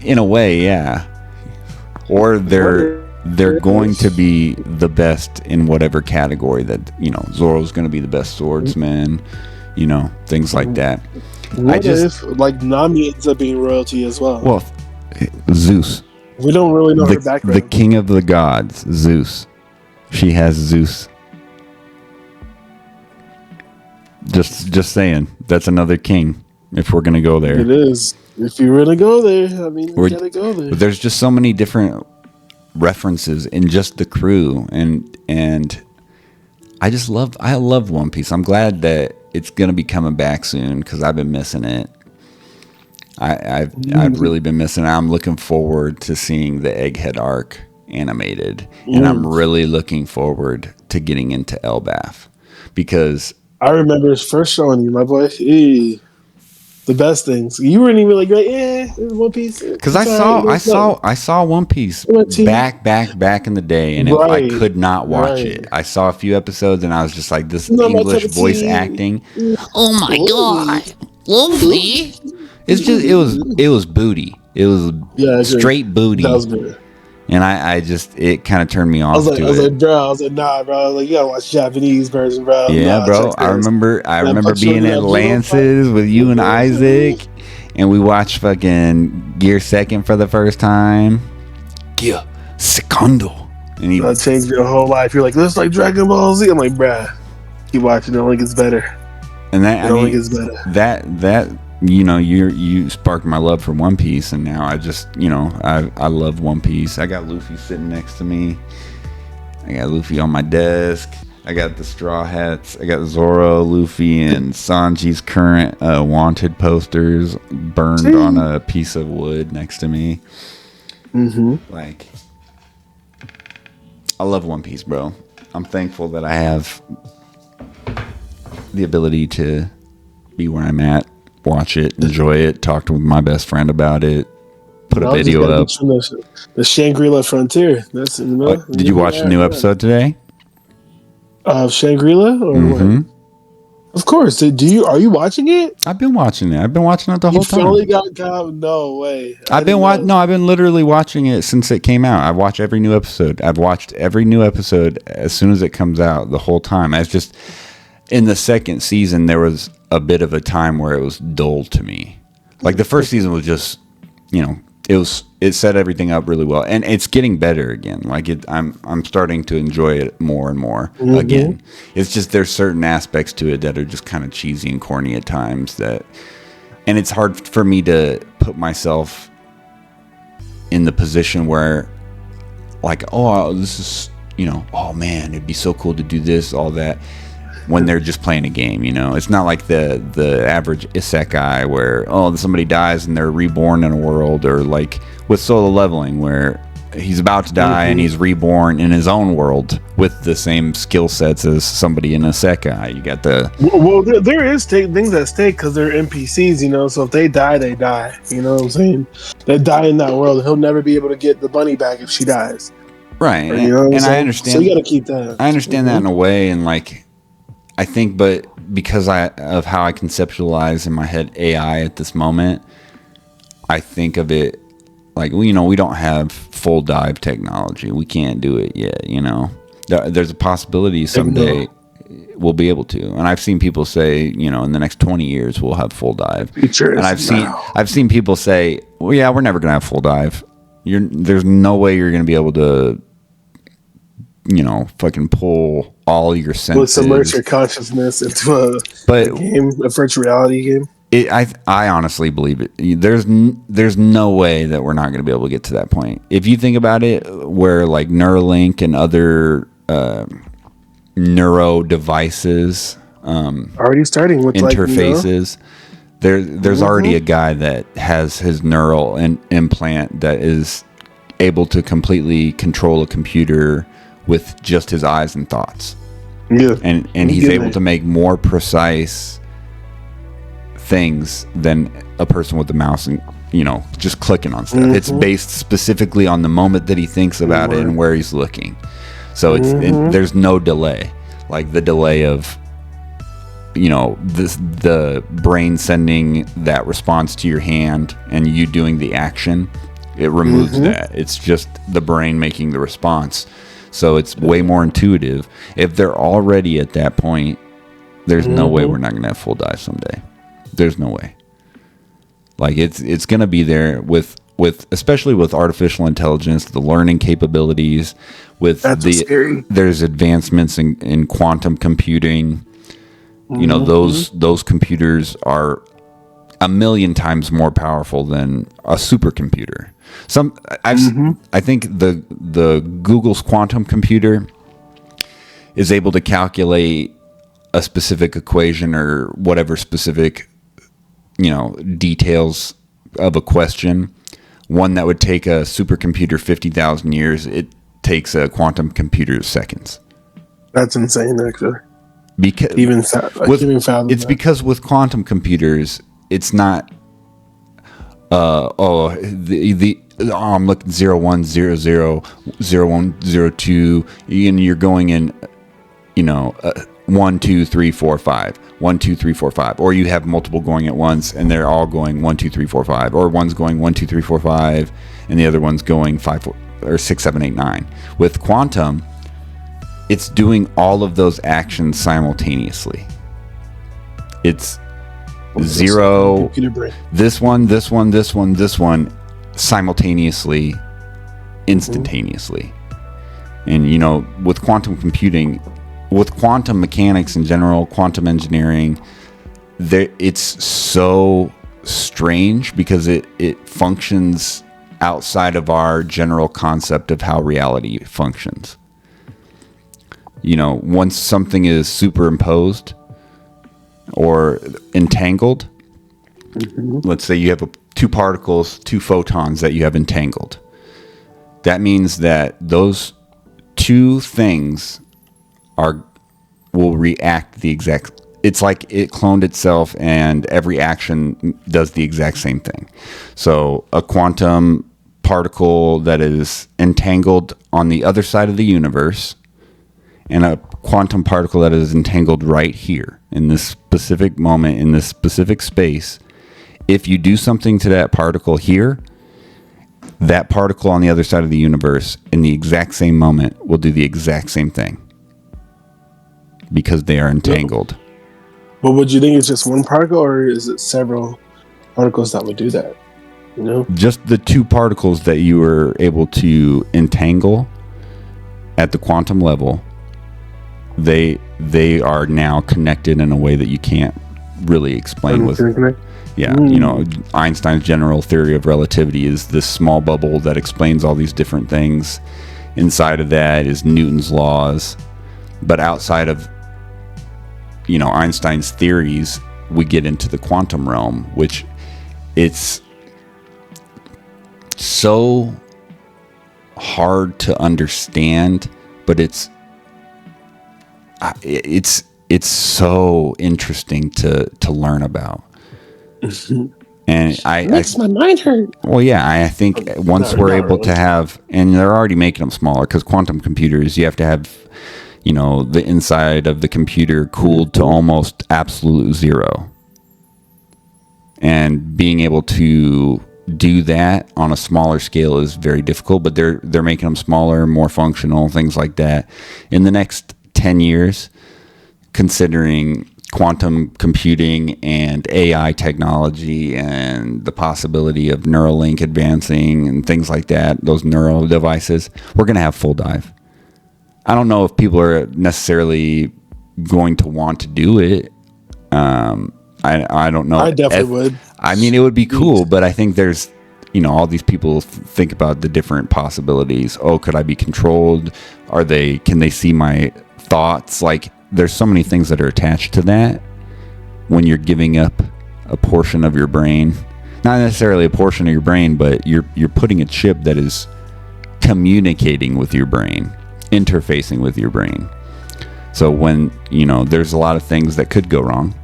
In a way, yeah. Or they're going to be the best in whatever category that, you know, Zoro's going to be the best swordsman. You know, things like that. What if, like, Nami ends up being royalty as well? Well, Zeus. We don't really know her background. The king of the gods, Zeus. She has Zeus. Just saying. That's another king, if we're going to go there. It is. If you're going to go there, I mean, you got to go there. There's just so many different references in just the crew, and I love One Piece. I'm glad that it's gonna be coming back soon because I've been missing it. I've really been missing it. I'm looking forward to seeing the Egghead arc animated, and I'm really looking forward to getting into Elbaf because I remember his first showing you, my boy. The best things. You weren't even like, yeah, it's One Piece. Because I saw One Piece back in the day, and I could not watch it. I saw a few episodes, and I was just like, this English voice acting. Oh my god, Luffy! It's just it was booty. It was straight booty. That was good. And I just, it kind of turned me off to it. I was like, nah, bro. Like, you gotta watch Japanese version, bro. Yeah, bro. I remember being at Lance's with you and Isaac, and we watched fucking Gear Second for the first time. Gear Secondo. And that changed your whole life. You're like, this is like Dragon Ball Z. I'm like, bruh, keep watching. It only gets better. And that, it only gets better. That. You know, you sparked my love for One Piece, and now I just, you know, I love One Piece. I got Luffy sitting next to me. I got Luffy on my desk. I got the Straw Hats. I got Zoro, Luffy, and Sanji's current wanted posters burned on a piece of wood next to me. Like, I love One Piece, bro. I'm thankful that I have the ability to be where I'm at, watch it, enjoy it, talk to my best friend about it, put a video up. The Shangri-La Frontier. That's Did you watch the new episode today? Of Shangri-La or what? Of course. Are you watching it? I've been watching it. I've been watching it the whole time. You finally got no way. I've been literally watching it since it came out. I watch every new episode. I've watched every new episode as soon as it comes out the whole time. It's just in the second season there was a bit of a time where it was dull to me. Like the first season was just, it set everything up really well, and it's getting better again. Like I'm starting to enjoy it more and more again. It's just there's certain aspects to it that are just kind of cheesy and corny at times, and it's hard for me to put myself in the position where, like, oh, this is, oh man, it'd be so cool to do this, all that, when they're just playing a game. It's not like the average isekai where, oh, somebody dies and they're reborn in a world, or like with Solo Leveling where he's about to die and he's reborn in his own world with the same skill sets as somebody in a isekai. You got the there is things at stake because they're NPCs, so if they die, they die. You know what I'm saying? They die in that world. He'll never be able to get the bunny back if she dies. Right. And I understand. So you got to keep that. I understand that in a way, and like, I think, but because of how I conceptualize in my head AI at this moment, I think of it like, we don't have full dive technology. We can't do it yet. There's a possibility someday we'll be able to. And I've seen people say, in the next 20 years we'll have full dive. And I've seen people say, well, yeah, we're never gonna have full dive. There's no way you're gonna be able to, fucking pull all your senses. Will submerge your consciousness into a game, a virtual reality game. I honestly believe it. There's no way that we're not going to be able to get to that point. If you think about it, where like Neuralink and other neuro devices, already starting with interfaces, there's already a guy that has his neural implant that is able to completely control a computer with just his eyes and thoughts. Yeah, and he's able to make more precise things than a person with the mouse and just clicking on stuff. It's based specifically on the moment that he thinks about it and where he's looking. So there's no delay, like the delay of the brain sending that response to your hand and you doing the action. It removes that. It's just the brain making the response. So it's way more intuitive. If they're already at that point, there's no way we're not going to have full dive someday. There's no way. Like it's going to be there with especially with artificial intelligence, the learning capabilities, with there's advancements in quantum computing. Those computers are 1,000,000 times more powerful than a supercomputer. I think the Google's quantum computer is able to calculate a specific equation or whatever specific details of a question. One that would take a supercomputer 50,000 years, it takes a quantum computer seconds. That's insane, actually. Because because with quantum computers, it's not. I'm looking 0100 0102, and you're going in, 1 2 3 4 5 1 2 3 4 5, or you have multiple going at once and they're all going 1 2 3 4 5, or one's going 1 2 3 4 5 and the other one's going 5 4 or 6 7 8 9. With quantum, it's doing all of those actions simultaneously. It's zero, this one simultaneously, instantaneously. And with quantum computing, with quantum mechanics in general, quantum engineering, it's so strange because it functions outside of our general concept of how reality functions. Once something is superimposed or entangled, let's say you have two particles, two photons that you have entangled. That means that those two things will react the exact it's like it cloned itself, and every action does the exact same thing. So a quantum particle that is entangled on the other side of the universe, and a quantum particle that is entangled right here in this specific moment, in this specific space. If you do something to that particle here, that particle on the other side of the universe in the exact same moment will do the exact same thing because they are entangled. But would you think it's just one particle, or is it several particles that would do that? You know, just the two particles that you were able to entangle at the quantum level, they are now connected in a way that you can't really explain with. Yeah, you know, Einstein's general theory of relativity is this small bubble that explains all these different things. Inside of that is Newton's laws, but outside of, you know, Einstein's theories, we get into the quantum realm, which it's so hard to understand, but it's so interesting to learn about. And it makes my mind hurt. Well, yeah, I think once we're able to have, and they're already making them smaller, because quantum computers, you have to have, you know, the inside of the computer cooled to almost absolute zero. And being able to do that on a smaller scale is very difficult, but they're making them smaller, more functional, things like that. In the next 10 years, considering quantum computing and AI technology and the possibility of Neuralink advancing and things like that, those neural devices, we're going to have full dive. I don't know if people are necessarily going to want to do it. I don't know. I definitely would. I mean, it would be cool, but I think there's, you know, all these people think about the different possibilities. Oh, could I be controlled? Can they see my thoughts? Like, there's so many things that are attached to that when you're giving up a portion of your brain. Not necessarily a portion of your brain, but you're putting a chip that is communicating with your brain, interfacing with your brain. So when, you know, there's a lot of things that could go wrong.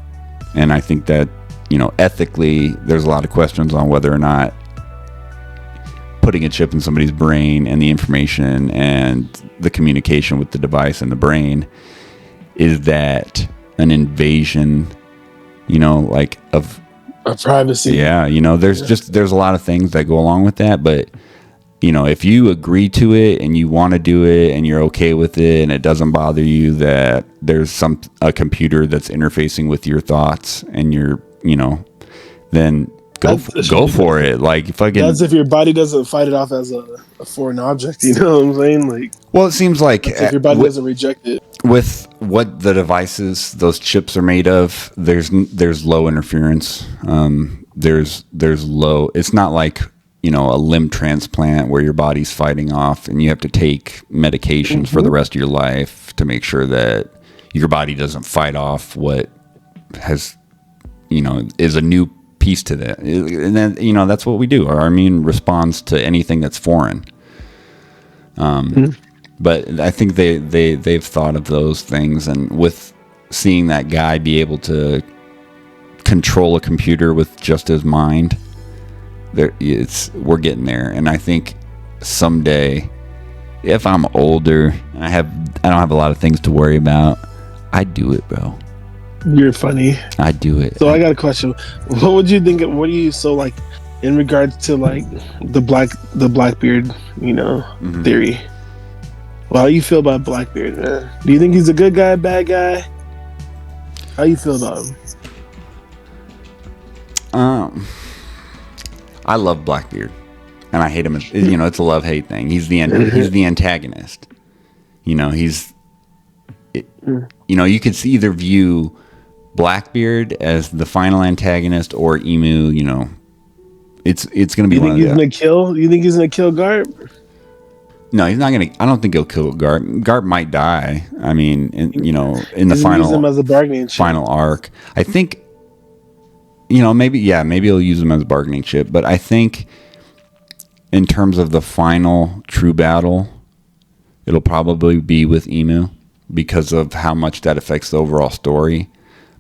And I think that, you know, ethically, there's a lot of questions on whether or not putting a chip in somebody's brain and the information and the communication with the device and the brain, is that an invasion, you know, like of privacy? Yeah, you know, there's a lot of things that go along with that, but you know, if you agree to it and you want to do it and you're okay with it and it doesn't bother you that there's a computer that's interfacing with your thoughts and you're, you know, then go for it. Like, fucking. That's if your body doesn't fight it off as a foreign object. You know what I'm saying? Like, well, it seems like if your body doesn't reject it. With what the devices, those chips are made of, there's low interference. There's low. It's not like, you know, a limb transplant where your body's fighting off and you have to take medications for the rest of your life to make sure that your body doesn't fight off what has, you know, is a new piece to that. And then, you know, that's what we do. Our immune responds to anything that's foreign. But I think they've thought of those things, and with seeing that guy be able to control a computer with just his mind, we're getting there. And I think someday, if I'm older and I don't have a lot of things to worry about, I'd do it, bro. You're funny. I'd do it. So I got a question. What would you think? What do you like in regards to like the Blackbeard, you know, theory? Well, how you feel about Blackbeard, man? Do you think he's a good guy, bad guy? How you feel about him? I love Blackbeard, and I hate him. You know, it's a love-hate thing. He's the antagonist. You know, you know, you could either view Blackbeard as the final antagonist or Emu. You know, it's going to be. You think he's gonna kill Garp? No, he's not going to. I don't think he'll kill Garp. Garp might die. I mean, you know, in the use him as a bargaining chip. Final arc, I think. You know, maybe he'll use him as a bargaining chip, but I think in terms of the final true battle, it'll probably be with Emu because of how much that affects the overall story.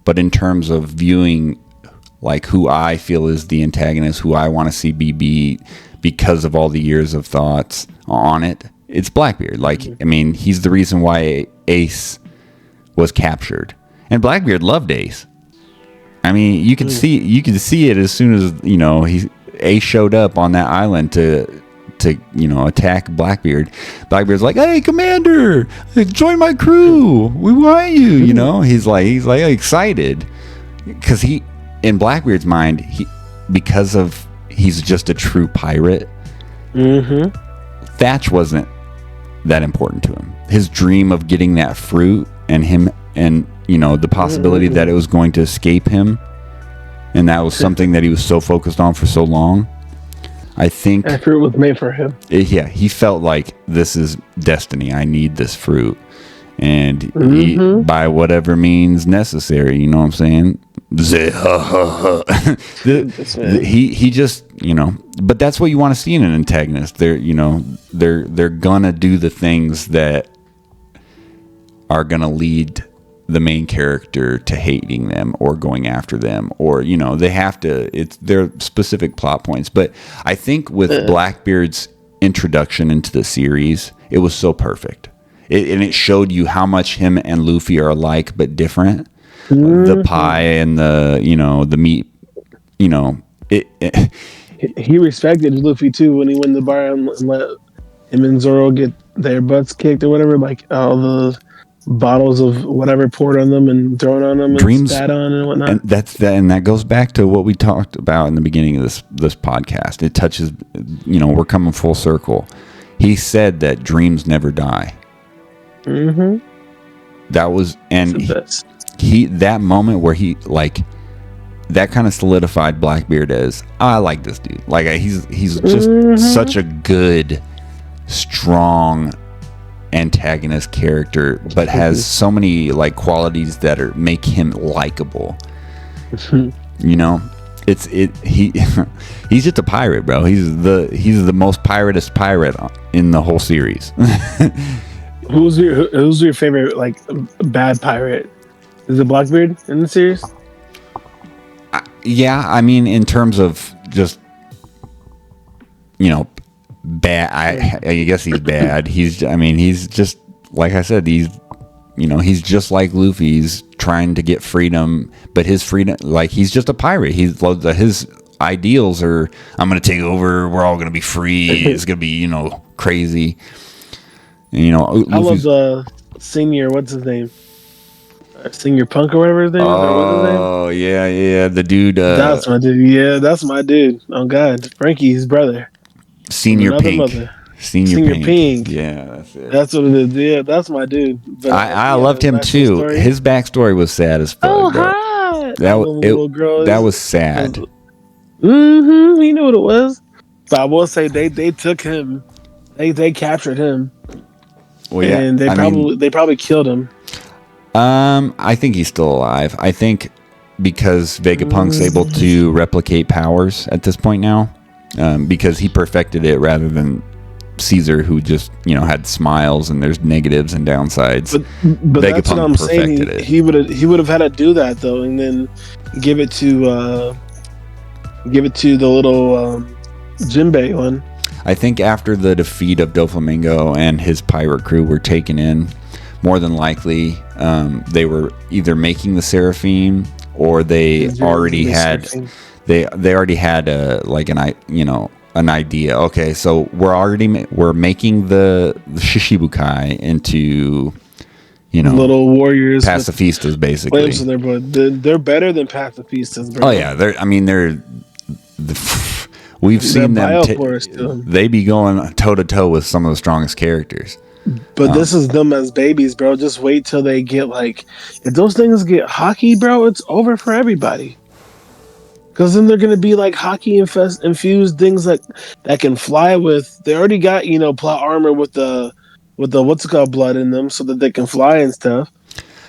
But in terms of viewing, like, who I feel is the antagonist, who I want to see be beat because of all the years of thoughts on it, it's Blackbeard. Like, I mean, he's the reason why Ace was captured, and Blackbeard loved Ace. I mean, you can see it as soon as, you know, Ace showed up on that island to you know, attack Blackbeard. Blackbeard's like, "Hey, Commander, join my crew. We want you." You know, he's like excited because in Blackbeard's mind, because he's just a true pirate. Thatch wasn't that important to him. His dream of getting that fruit and you know, the possibility that it was going to escape him, and that was something that he was so focused on for so long. I think that fruit was made for him. Yeah, he felt like this is destiny. I need this fruit, and by whatever means necessary. You know what I'm saying? He just, you know. But that's what you want to see in an antagonist. They're gonna do the things that are gonna lead the main character to hating them or going after them, or, you know, they have to, they're specific plot points. But I think with Blackbeard's introduction into the series, it was so perfect. And it showed you how much him and Luffy are alike but different. The pie and the, you know, the meat, you know, he respected Luffy too when he went to the bar and let him and Zoro get their butts kicked or whatever, like all the bottles of whatever poured on them and thrown on them and spat on and whatnot. And that goes back to what we talked about in the beginning of this podcast. It touches, you know, we're coming full circle. He said that dreams never die. That was, and he that moment where he, like, that kind of solidified Blackbeard as, I like this dude. Like, he's just such a good, strong antagonist character, but has so many, like, qualities that make him likable. You know, he's just a pirate, bro. He's the most piratist pirate in the whole series. Who's your favorite, like, bad pirate? Is it Blackbeard in the series? Yeah, I mean, in terms of just, you know, bad. I guess he's bad. He's just, like I said, he's just like Luffy. He's trying to get freedom, but his freedom, like, he's just a pirate. His ideals are, I'm going to take over. We're all going to be free. It's going to be, you know, crazy. And, you know, Luffy's, I love Senior. What's his name? Senior Punk or whatever his name is. Oh, yeah. The dude. That's my dude. Yeah, that's my dude. Oh, God. Frankie's brother. Senior Pink. Mother. Senior Pink. Yeah, that's it. That's what it is. Yeah, that's my dude. But I loved him too. Story. His backstory was sad as fuck, bro. Hi. That was sad. He knew what it was. But I will say they took him. They captured him. Well, yeah, and they probably killed him. I think he's still alive. I think because Vegapunk's able to replicate powers at this point now, because he perfected it rather than Caesar, who just, you know, had smiles and there's negatives and downsides. But that's what I'm saying. He would have had to do that though, and then give it to the little Jinbei one. I think after the defeat of Doflamingo and his pirate crew were taken in, more than likely, they were either making the Seraphim or they already had an idea. Okay, so we're making the Shishibukai into, you know, little warriors, pacifistas, basically. Flames in their blood. They're better than pacifistas, bro. Oh yeah, we've seen them. They be going toe to toe with some of the strongest characters. But this is them as babies, bro. Just wait till they get, like, if those things get hockey, bro, it's over for everybody. Because then they're gonna be like hockey infused things that can fly with. They already got, you know, plot armor with the what's it called, blood in them, so that they can fly and stuff.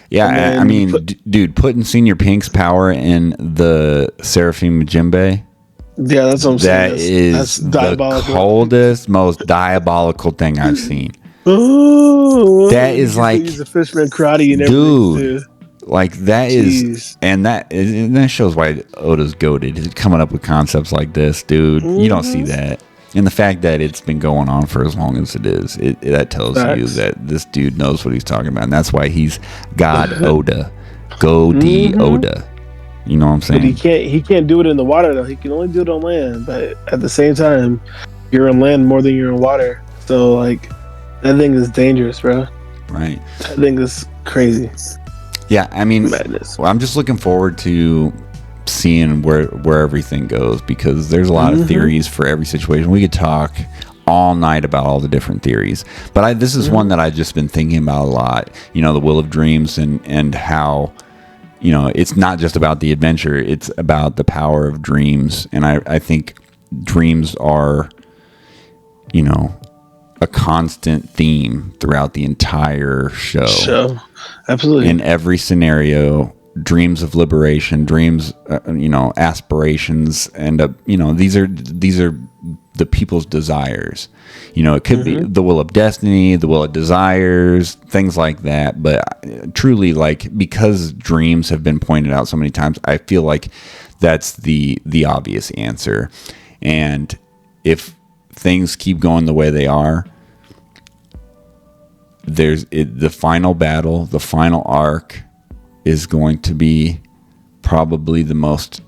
Yeah, I mean, dude, putting Senior Pink's power in the Seraphim Jinbei. Yeah, that's what I'm saying. That's the coldest, most diabolical thing I've seen. Oh, that is like, use the fisherman karate and dude. Like that and that shows why Oda's goated. He's coming up with concepts like this, dude. You don't see that. And the fact that it's been going on for as long as it is, that tells you that this dude knows what he's talking about. And that's why he's God Oda. Go D Oda. You know what I'm saying? But he can't do it in the water though. He can only do it on land. But at the same time, you're on land more than you're in water. So like that thing is dangerous, bro. Right. That thing is crazy. Yeah, I mean, madness. Well, I'm just looking forward to seeing where everything goes, because there's a lot of theories for every situation. We could talk all night about all the different theories, but this is one that I've just been thinking about a lot. You know, the Will of Dreams and how, you know, it's not just about the adventure, it's about the power of dreams. And I think dreams are, you know, a constant theme throughout the entire show. Absolutely. In every scenario, dreams of liberation, dreams, you know, aspirations, and you know, these are the people's desires. You know, it could be the will of destiny, the will of desires, things like that. But truly, like, because dreams have been pointed out so many times, I feel like that's the obvious answer. And if things keep going the way they are, the final battle, the final arc is going to be probably the most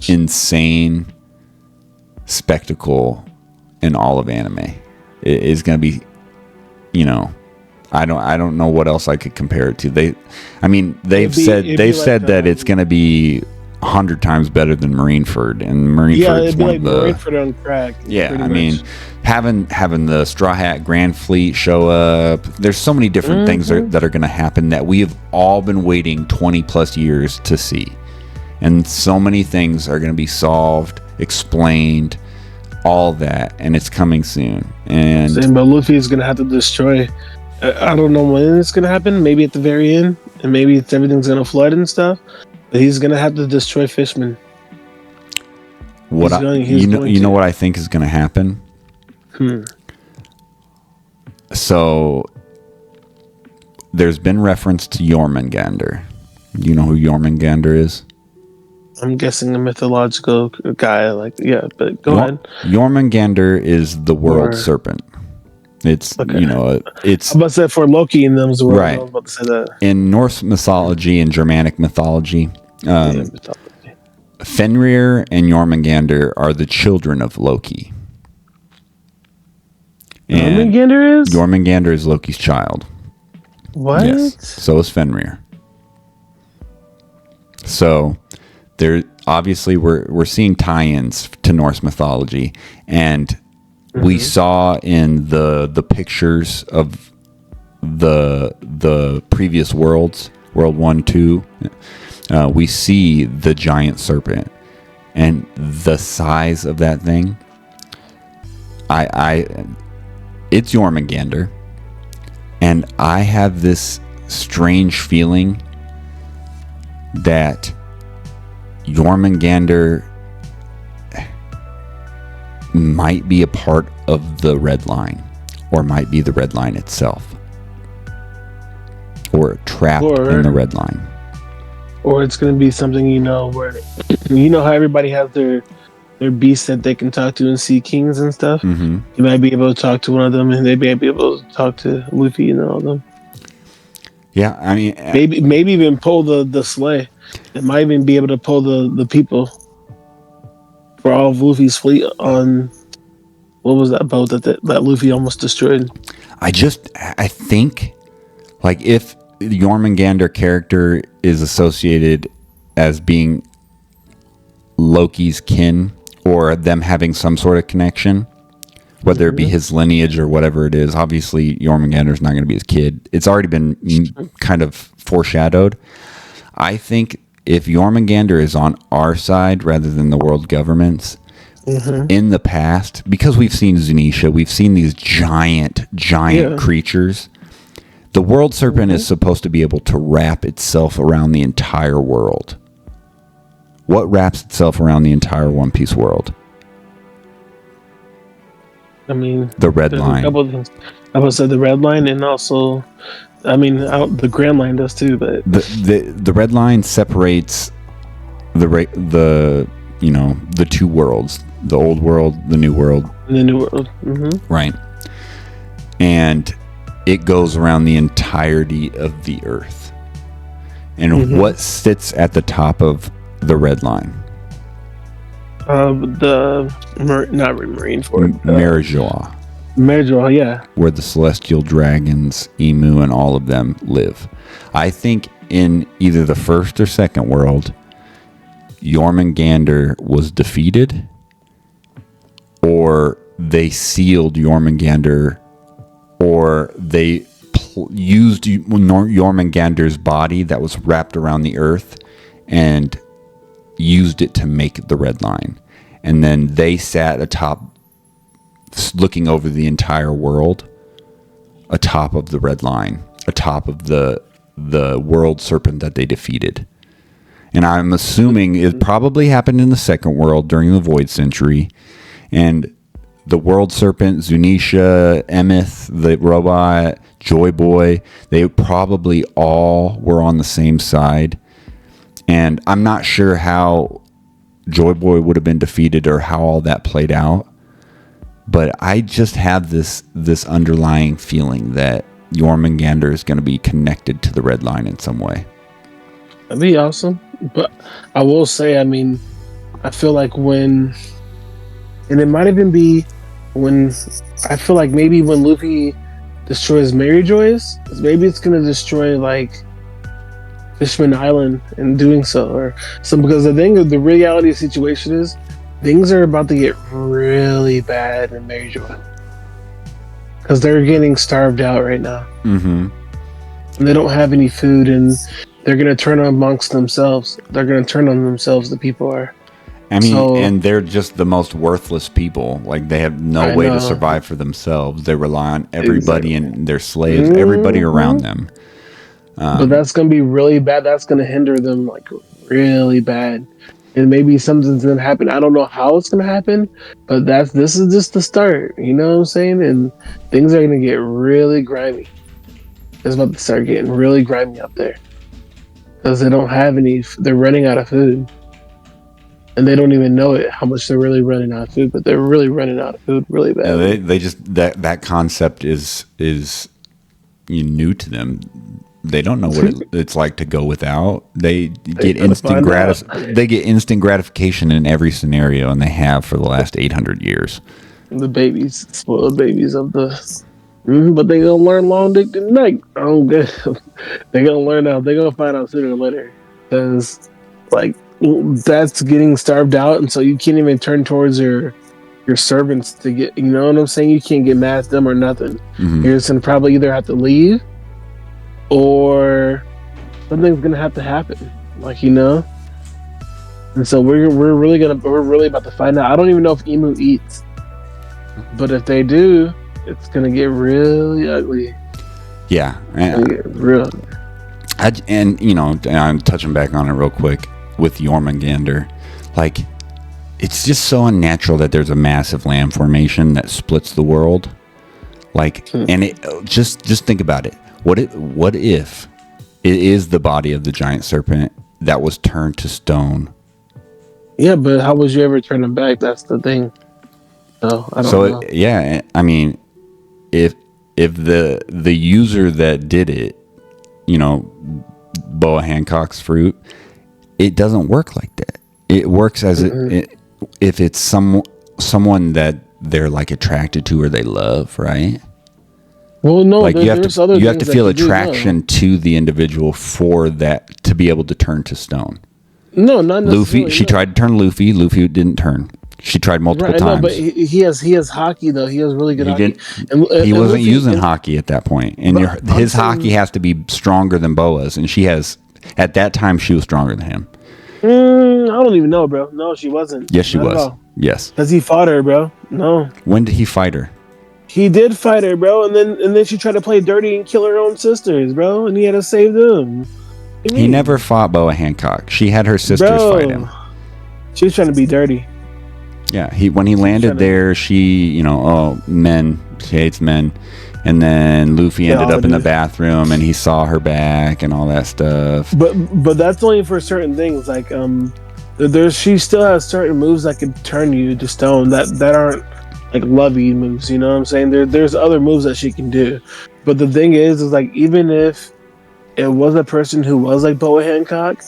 insane spectacle in all of anime. It is going to be, you know, I don't know what else I could compare it to. They've said that it's going to be 100 times better than Marineford, and Marineford is one of the Marineford on crack. Yeah, I mean, having the Straw Hat Grand Fleet show up. There's so many different things that are going to happen that we have all been waiting 20 plus years to see, and so many things are going to be solved, explained, all that, and it's coming soon. But Luffy is going to have to destroy. I don't know when it's going to happen. Maybe at the very end, and maybe everything's going to flood and stuff. But he's going to have to destroy Fishman. You know what I think is going to happen? So there's been reference to Jormungandr. Do you know who Jormungandr is? I'm guessing a mythological guy. But go ahead. Jormungandr is the world serpent. It's okay. You know, it's. I'm about to say for Loki in them's world. Right. I was about to say that. In Norse mythology and Germanic mythology, Fenrir and Jormungandr are the children of Loki. Jormungandr is Loki's child. What? Yes. So is Fenrir. So there, obviously, we're seeing tie-ins to Norse mythology, and we saw in the pictures of the previous worlds, World 1, 2, we see the giant serpent, and the size of that thing. It's Jormungandr, and I have this strange feeling that Jormungandr might be a part of the Red Line, or might be the Red Line itself, or trapped in the Red Line. Or it's going to be something, you know, where, you know how everybody has their beasts that they can talk to and see kings and stuff? You might be able to talk to one of them, and they may be able to talk to Luffy and all of them. Yeah, I mean... Maybe even pull the sleigh. It might even be able to pull the people for all of Luffy's fleet on... What was that boat that Luffy almost destroyed? I think, like, if the Jormungandr character is associated as being Loki's kin, or them having some sort of connection, whether it be his lineage or whatever it is. Obviously, Jormungandr is not going to be his kid. It's already been kind of foreshadowed. I think if Jormungandr is on our side rather than the world government's, in the past, because we've seen Zunisha, we've seen these giant creatures. The world serpent is supposed to be able to wrap itself around the entire world. What wraps itself around the entire One Piece world? I mean, the red line. A couple of things. I would say the red line, and also, I mean, the grand line does too. But the red line separates the two worlds, the old world, the new world. The new world. Mm-hmm. Right. And it goes around the entirety of the Earth. And what sits at the top of the red line? Not Marine Fort. Marijoa. Marijoa, yeah. Where the celestial dragons, Emu, and all of them live. I think in either the first or second world, Jormungandr was defeated, or they sealed Jormungandr, or they used Jormungandr's body that was wrapped around the earth and used it to make the red line. And then they sat atop, looking over the entire world, atop of the red line, atop of the world serpent that they defeated. And I'm assuming it probably happened in the second world during the Void Century. And the world serpent, Zunisha, Emeth, the robot, Joy Boy, they probably all were on the same side. And I'm not sure how Joy Boy would have been defeated or how all that played out. But I just have this underlying feeling that Jormungandr is going to be connected to the red line in some way. That'd be awesome. But I will say, I mean, I feel like and it might even be when, I feel like maybe when Luffy destroys Marijois, maybe it's going to destroy like Fishman Island in doing so, or so, because the reality of the situation is things are about to get really bad in Marijois because they're getting starved out right now. Mm-hmm. And they don't have any food, and they're going to turn amongst themselves. They're going to turn on themselves, the people are. I mean, and they're just the most worthless people. Like, they have no way to survive for themselves. They rely on everybody and their slaves, everybody around them. But that's going to be really bad. That's going to hinder them, like, really bad. And maybe something's going to happen. I don't know how it's going to happen, but this is just the start. You know what I'm saying? And things are going to get really grimy. It's about to start getting really grimy up there. Because they don't have they're running out of food. And they don't even know it, how much they're really running out of food, but they're really running out of food really bad. Yeah, they just, that concept is new to them. They don't know what it's like to go without. They get instant gratification in every scenario, and they have for the last 800 years. The babies, spoiled babies of the... but they gonna learn long dick tonight. Oh, good. They gonna learn out. They gonna find out sooner or later, because like that's getting starved out, and so you can't even turn towards your servants to get. You know what I'm saying? You can't get mad at them or nothing. Mm-hmm. You're just gonna probably either have to leave, or something's gonna have to happen. Like, you know. And so we're really about to find out. I don't even know if Emu eats, but if they do, it's gonna get really ugly. Yeah, real. And you know, I'm touching back on it real quick with Jormungandr. Like, it's just so unnatural that there's a massive land formation that splits the world. Like, and it just think about it. What if it is the body of the giant serpent that was turned to stone? Yeah, but how would you ever turn them back? That's the thing. So I don't know. Yeah, I mean, if the user that did it, you know, Boa Hancock's fruit, it doesn't work like that. It works as if it's someone that they're like attracted to or they love, right? Well, no, like you have to feel attraction to the individual for that to be able to turn to stone. No, not necessarily. Luffy, she tried to turn Luffy. Luffy didn't turn. She tried multiple times. No, but he has hockey though. He has really good hockey. He wasn't using hockey at that point, and his hockey has to be stronger than Boa's, and she has. At that time, she was stronger than him. I don't even know, bro. No, she wasn't. Yes, she was. Yes. Because he fought her, bro. No. When did he fight her? He did fight her, bro, and then she tried to play dirty and kill her own sisters, bro, and he had to save them. He never fought Boa Hancock. She had her sisters fight him. She was trying to be dirty. Yeah, when he landed there, she hates men. And then Luffy ended up in the bathroom, and he saw her back and all that stuff. But that's only for certain things. Like she still has certain moves that can turn you to stone that aren't like lovey moves. You know what I'm saying? There's other moves that she can do. But the thing is like even if it was a person who was like Boa Hancock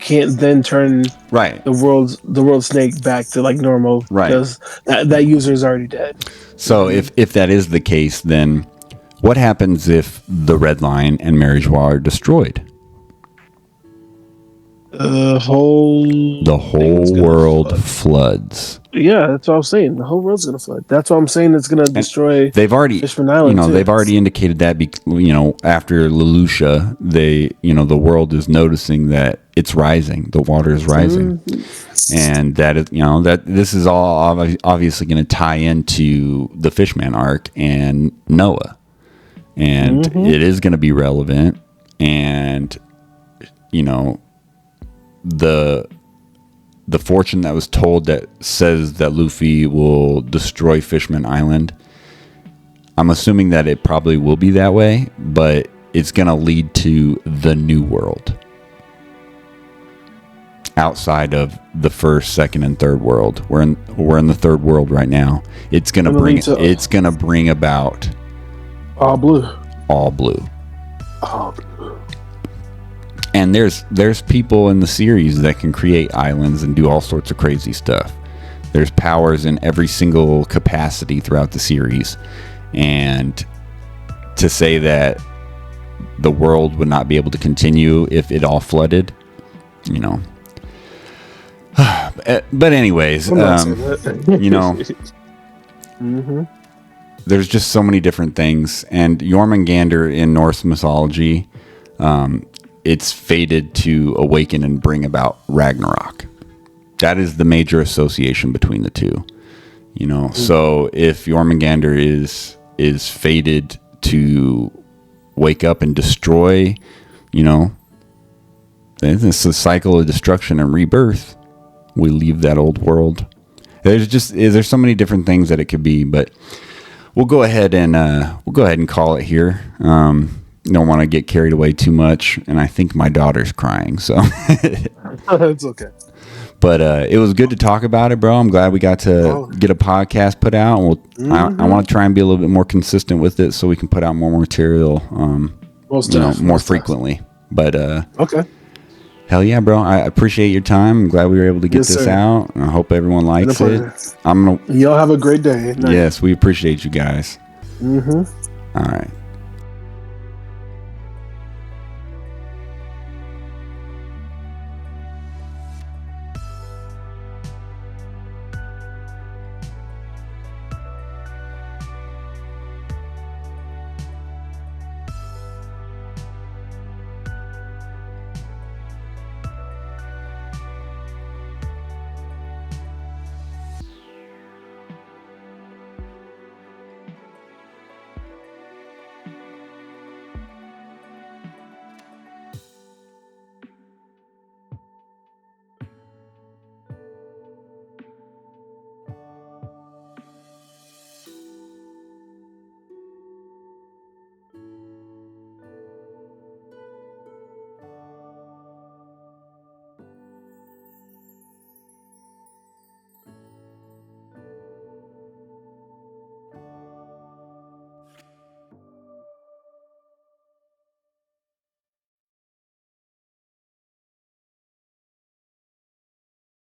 can't then turn the world snake back to like normal because that user is already dead. So if that is the case, then what happens if the Red Line and Mary Joie are destroyed? The whole world floods. Yeah, that's what I'm saying. The whole world's gonna flood. That's what I'm saying. It's gonna destroy. They've already, Fishman Island. They've already indicated that. After Lelouch, the world is noticing that it's rising. The water is rising, and that is, that this is all obviously going to tie into the Fishman arc and Noah, and it is going to be relevant, and the fortune that was told that says that Luffy will destroy Fishman Island, I'm assuming that it probably will be that way, but it's going to lead to the new world outside of the first, second, and third world. We're in the third world right now. It's going to bring about all blue. And there's people in the series that can create islands and do all sorts of crazy stuff. There's powers in every single capacity throughout the series. And to say that the world would not be able to continue if it all flooded, But anyways, there's just so many different things. And Jormungandr in Norse mythology, it's fated to awaken and bring about Ragnarok. That is the major association between the two. So if Jormungandr is fated to wake up and destroy, it's a cycle of destruction and rebirth. We leave that old world. There's so many different things that it could be, but we'll go ahead and call it here. Don't want to get carried away too much, and I think my daughter's crying, so it's okay. But it was good to talk about it, bro. I'm glad we got to get a podcast put out. And I want to try and be a little bit more consistent with it, so we can put out more material, more frequently. But okay. Hell yeah, bro. I appreciate your time. I'm glad we were able to get this out. I hope everyone likes it. Y'all have a great day. Yes, we appreciate you guys. All right.